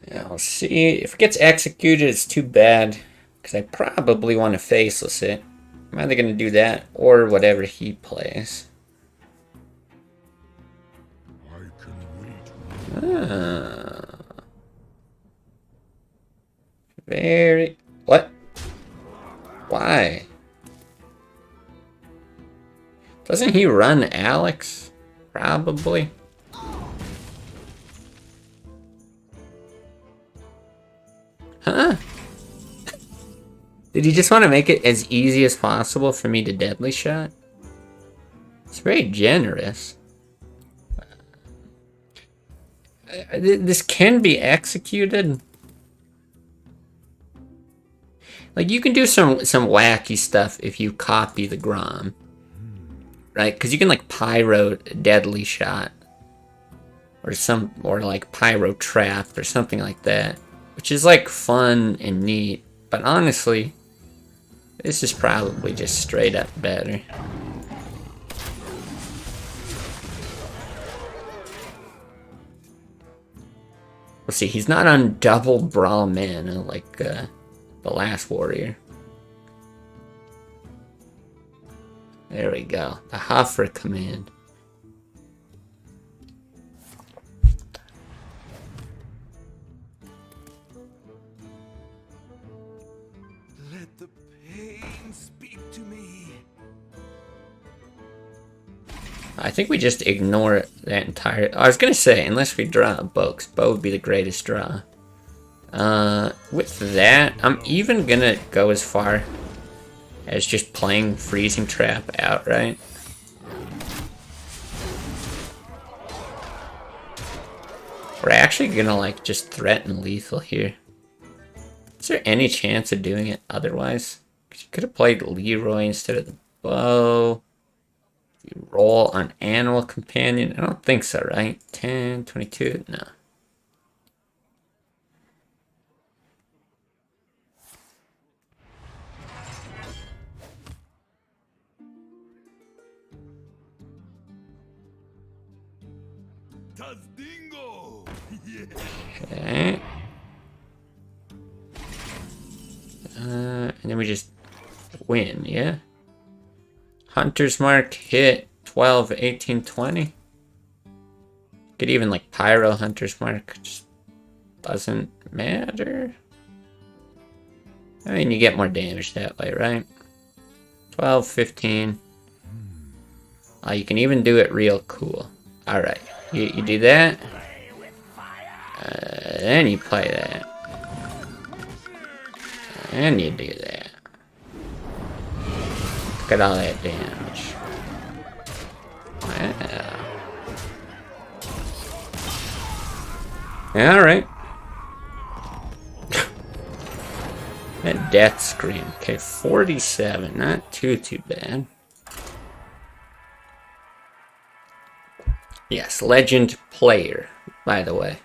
Yeah, we'll see. If it gets executed, it's too bad. Because I probably want to faceless it. I'm either going to do that or whatever he plays. I can wait. Ah. Very... What? Why? Doesn't he run Alex? Probably. Huh? Did he just want to make it as easy as possible for me to deadly shot? It's very generous. This can be executed. Like, you can do some wacky stuff if you copy the Grom. Right? Because you can, like, Pyro Deadly Shot. Or like Pyro Trap or something like that. Which is, like, fun and neat. But honestly, this is probably just straight up better. We'll see, he's not on double Brawl mana like the last warrior. There we go. The Hoffer command. I think we just ignore that entire... I was gonna say, unless we draw a bow, 'cause bow would be the greatest draw. With that, I'm even gonna go as far as just playing Freezing Trap outright. We're actually gonna, like, just threaten lethal here. Is there any chance of doing it otherwise? 'Cause you could have played Leroy instead of the bow. You roll on Animal Companion. I don't think so, right? 10, 22? No. Tazdingo! Okay. And then we just win, yeah? Hunter's Mark hit 12, 18, 20. Could even like Pyro Hunter's Mark, just doesn't matter. I mean, you get more damage that way, right? 12, 15. You can even do it real cool. Alright, you do that. Then you play that. And you do that. Look at all that damage. Wow. Alright. That death scream. Okay, 47. Not too bad. Yes, legend player, by the way.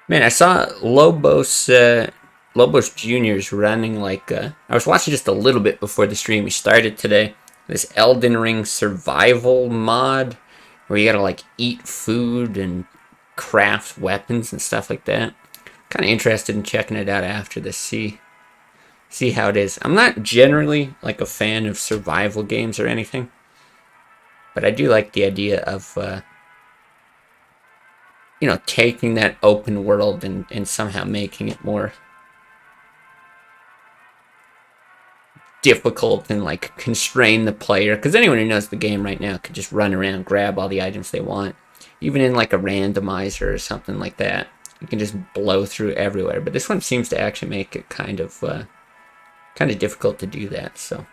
Man, I saw Lobos Jr.'s running like... I was watching just a little bit before the stream we started today. This Elden Ring survival mod where you gotta like eat food and craft weapons and stuff like that. Kind of interested in checking it out after this, see how it is. I'm not generally like a fan of survival games or anything, but I do like the idea of... you know, taking that open world and somehow making it more difficult and like constrain the player. Because anyone who knows the game right now could just run around, grab all the items they want. Even in like a randomizer or something like that, you can just blow through everywhere. But this one seems to actually make it kind of difficult to do that. So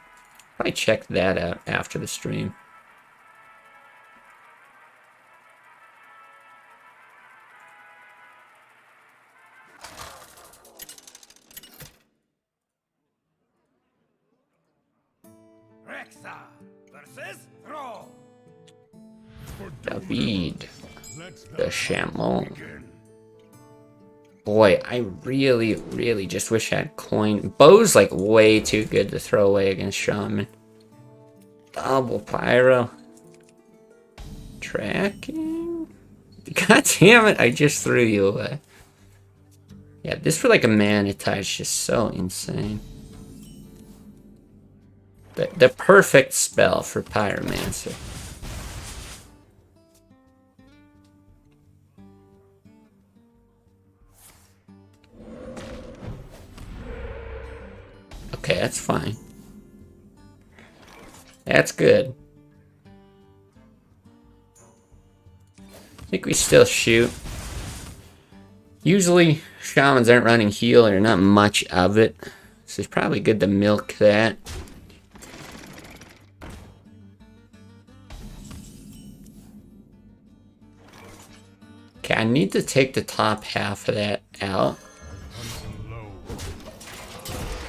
probably check that out after the stream. Rexa versus Throw. David, Let's the Chameau. begin. Boy, I really just wish I had coin. Bow's like way too good to throw away against Shaman. Double Pyro. Tracking? God damn it, I just threw you away. Yeah, this for like a mana tie is just so insane. The perfect spell for Pyromancer. Okay, that's fine. That's good. I think we still shoot. Usually, shamans aren't running heal, or not much of it. So it's probably good to milk that. Okay, I need to take the top half of that out.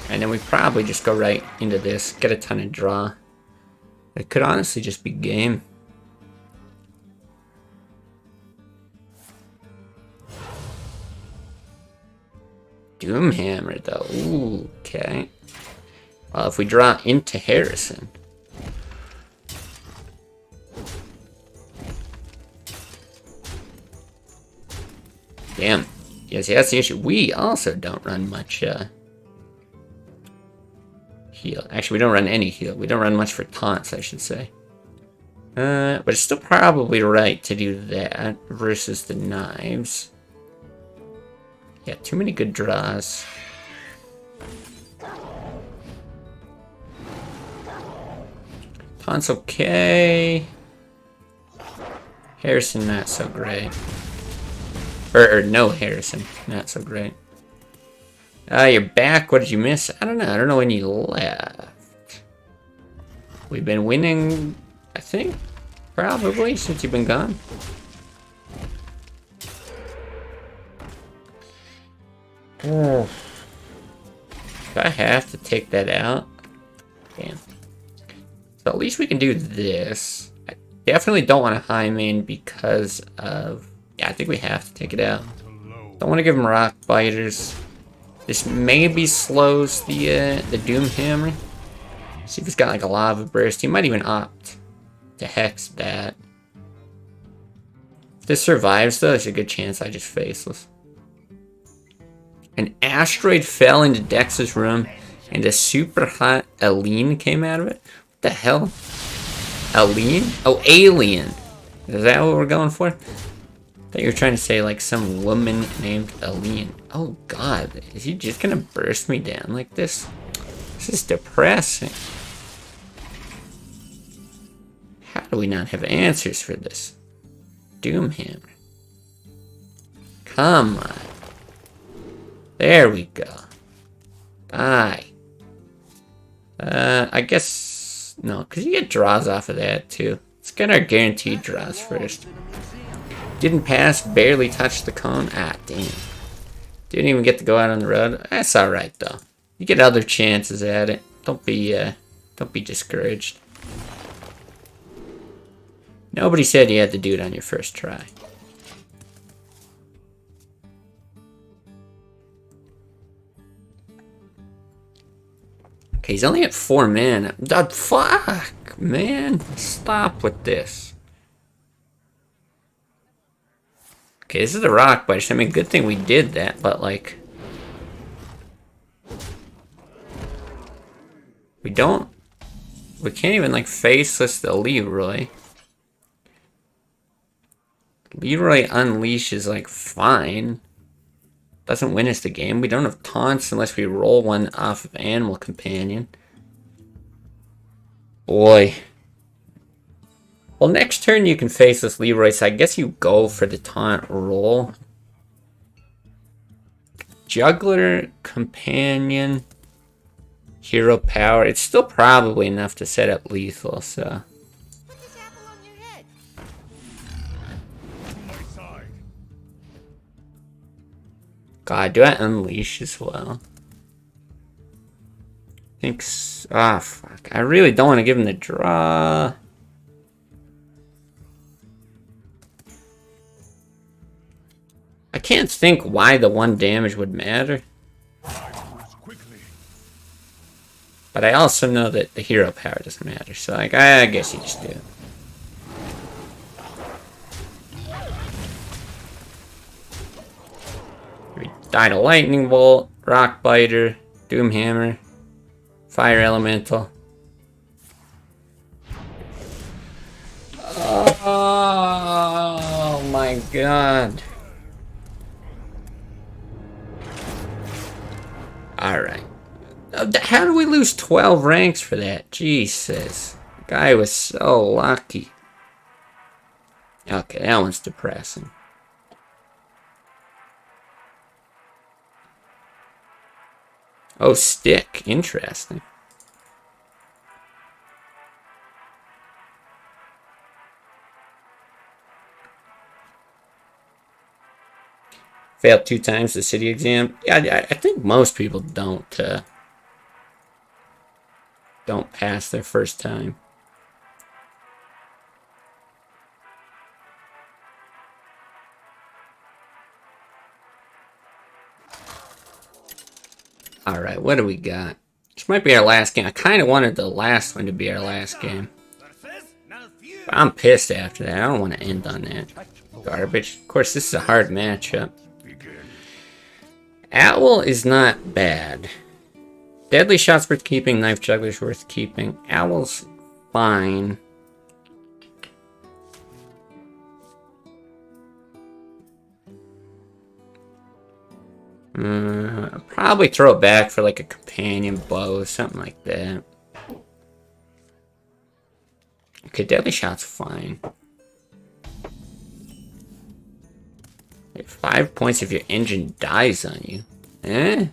And then we probably just go right into this, get a ton of draw. It could honestly just be game. Doomhammer though, ooh, okay. Well, if we draw into Harrison. Damn. Yes, that's the issue. We also don't run much heal. Actually, we don't run any heal. We don't run much for taunts, I should say. But it's still probably right to do that versus the knives. Yeah, too many good draws. Taunt's okay. Harrison, not so great. Or no Harrison, not so great. You're back. What did you miss? I don't know. I don't know when you left. We've been winning, I think, probably, since you've been gone. Do I have to take that out? Damn. So at least we can do this. I definitely don't want to high main because of... Yeah, I think we have to take it out. Don't want to give him rock biters. This maybe slows the Doom Hammer. See if he's got like a lava burst. He might even opt to hex that. If this survives though, there's a good chance I just faceless. An asteroid fell into Dex's room and a super hot Aline came out of it. What the hell? Aline? Oh, alien. Is that what we're going for? I thought you were trying to say like some woman named Aline. Oh god, is he just gonna burst me down like this? This is depressing. How do we not have answers for this? Doomhammer. Come on. There we go. Bye. I guess... No, because you get draws off of that, too. Let's get our guaranteed draws first. Didn't pass, barely touched the cone. Ah, damn. Didn't even get to go out on the road. That's alright, though. You get other chances at it. Don't be discouraged. Nobody said you had to do it on your first try. Okay, he's only at 4 mana. Fuck, man. Stop with this. Okay, this is the rock bite. I mean, good thing we did that, but like... We can't even like faceless the Leroy. Leroy Unleash is like fine. Doesn't win us the game. We don't have taunts unless we roll one off of Animal Companion. Boy. Well, next turn you can face this Leroy, so I guess you go for the taunt roll. Juggler, Companion, Hero Power. It's still probably enough to set up lethal, so... God, do I unleash as well? Thanks. Ah, fuck. I really don't want to give him the draw. I can't think why the 1 damage would matter. But I also know that the hero power doesn't matter. So, like, I guess you just do it. Died a lightning bolt, rock biter, doom hammer, fire elemental. Oh my god. Alright. How do we lose 12 ranks for that? Jesus. Guy was so lucky. Okay, that one's depressing. Oh, stick. Interesting. Failed 2 times the city exam. Yeah, I think most people don't pass their first time. Alright, what do we got? This might be our last game. I kind of wanted the last one to be our last game. But I'm pissed after that. I don't want to end on that garbage. Of course, this is a hard matchup. Owl is not bad. Deadly Shot's worth keeping. Knife Juggler's worth keeping. Owl's fine. Probably throw it back for like a companion bow, something like that. Okay, deadly shot's fine. 5 points if your engine dies on you. Eh?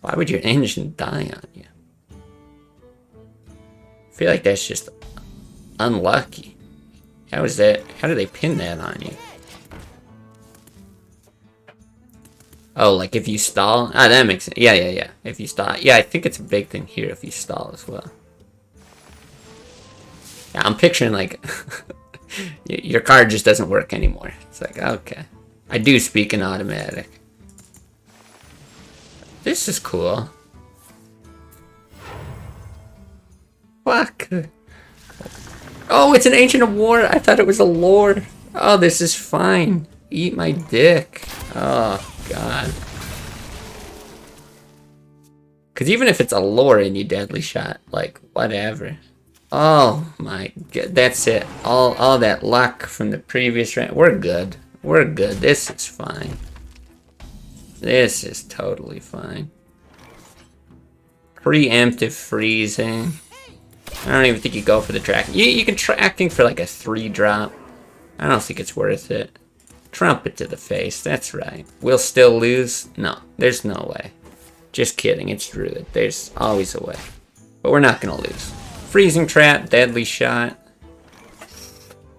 Why would your engine die on you? I feel like that's just unlucky. How is that? How do they pin that on you? Oh, like if you stall? Ah, that makes sense. Yeah. If you stall. Yeah, I think it's a big thing here if you stall as well. Yeah, I'm picturing like your card just doesn't work anymore. It's like, okay. I do speak in automatic. This is cool. Fuck. Oh, it's an Ancient of War. I thought it was a lore. Oh, this is fine. Eat my dick. Oh, God. Because even if it's a lore and you deadly shot, like, whatever. Oh, my God. That's it. All that luck from the previous round. We're good. We're good. This is fine. This is totally fine. Preemptive freezing. I don't even think you go for the tracking. You can tracking for like a 3-drop. I don't think it's worth it. Trumpet to the face. That's right. We'll still lose? No, there's no way. Just kidding. It's Druid. There's always a way. But we're not going to lose. Freezing trap. Deadly shot.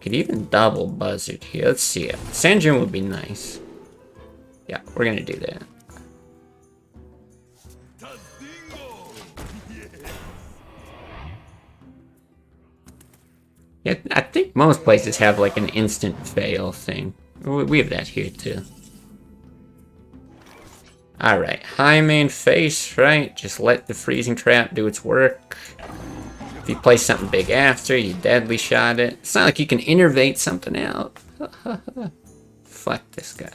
Could even double buzzard here. Let's see it. Sanjin would be nice. Yeah, we're going to do that. Yeah, I think most places have like an instant fail thing. We have that here too. Alright, high main face, right? Just let the freezing trap do its work. If you play something big after, you deadly shot it. It's not like you can innervate something out. Fuck this guy.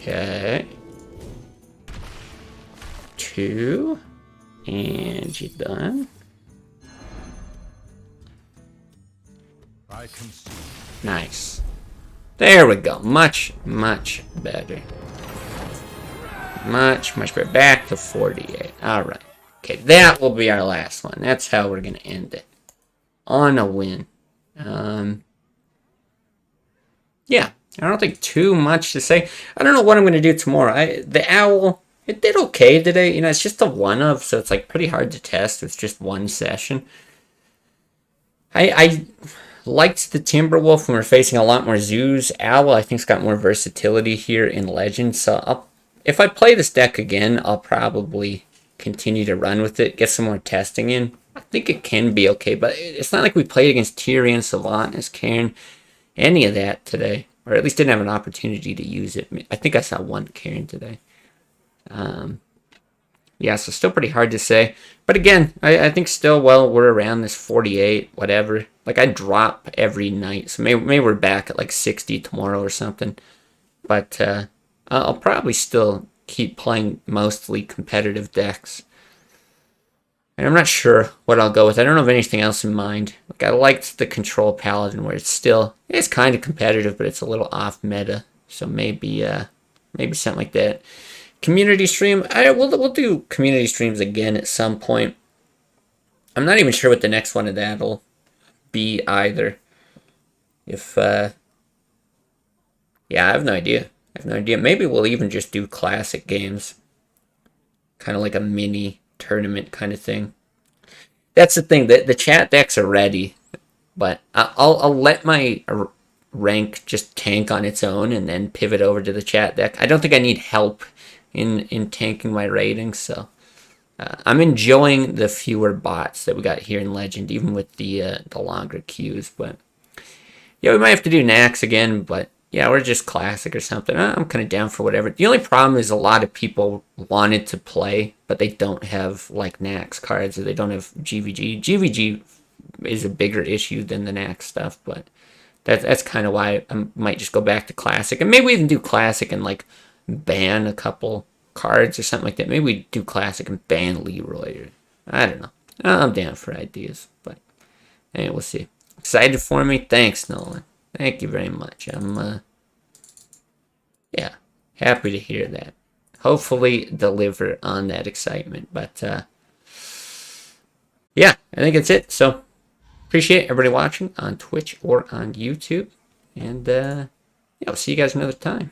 Okay. 2. And you're done. I can see. Nice. There we go. Much better. Much better. Back to 48. Alright. Okay, that will be our last one. That's how we're going to end it. On a win. Yeah. I don't think too much to say. I don't know what I'm going to do tomorrow. The owl, it did okay today. You know, it's just a one of, so it's like pretty hard to test. It's just one session. I liked the Timberwolf when we're facing a lot more zoos. Owl, I think, has got more versatility here in Legend. So if I play this deck again, I'll probably continue to run with it, get some more testing in. I think it can be okay, but it's not like we played against Tyrion, Sylvanas, Cairn, any of that today. Or at least didn't have an opportunity to use it. I think I saw one Cairn today. Yeah, so still pretty hard to say. But again, I think still, well, we're around this 48, whatever. Like, I drop every night. So maybe we're back at like 60 tomorrow or something. But I'll probably still keep playing mostly competitive decks. And I'm not sure what I'll go with. I don't have anything else in mind. Like, I liked the Control Paladin where it's kind of competitive, but it's a little off meta. So maybe something like that. Community stream. We'll do community streams again at some point. I'm not even sure what the next one of that'll be either. Yeah, I have no idea. Maybe we'll even just do classic games. Kind of like a mini tournament kind of thing. That's the thing. The chat decks are ready, but I'll let my rank just tank on its own and then pivot over to the chat deck. I don't think I need help in tanking my ratings, so I'm enjoying the fewer bots that we got here in Legend, even with the longer queues. But yeah, we might have to do Nax again, but yeah, we're just classic or something. I'm kind of down for whatever. The only problem is a lot of people wanted to play, but they don't have like Nax cards, or they don't have GVG. GVG is a bigger issue than the Nax stuff, but that's kind of why I might just go back to classic, and maybe even do classic and like ban a couple cards or something like that. Maybe we do classic and ban Leroy. Or, I don't know. I'm down for ideas, but hey, we'll see. Excited for me? Thanks, Nolan. Thank you very much. I'm yeah, happy to hear that. Hopefully deliver on that excitement. But yeah, I think that's it. So appreciate everybody watching on Twitch or on YouTube. And yeah, I'll see you guys another time.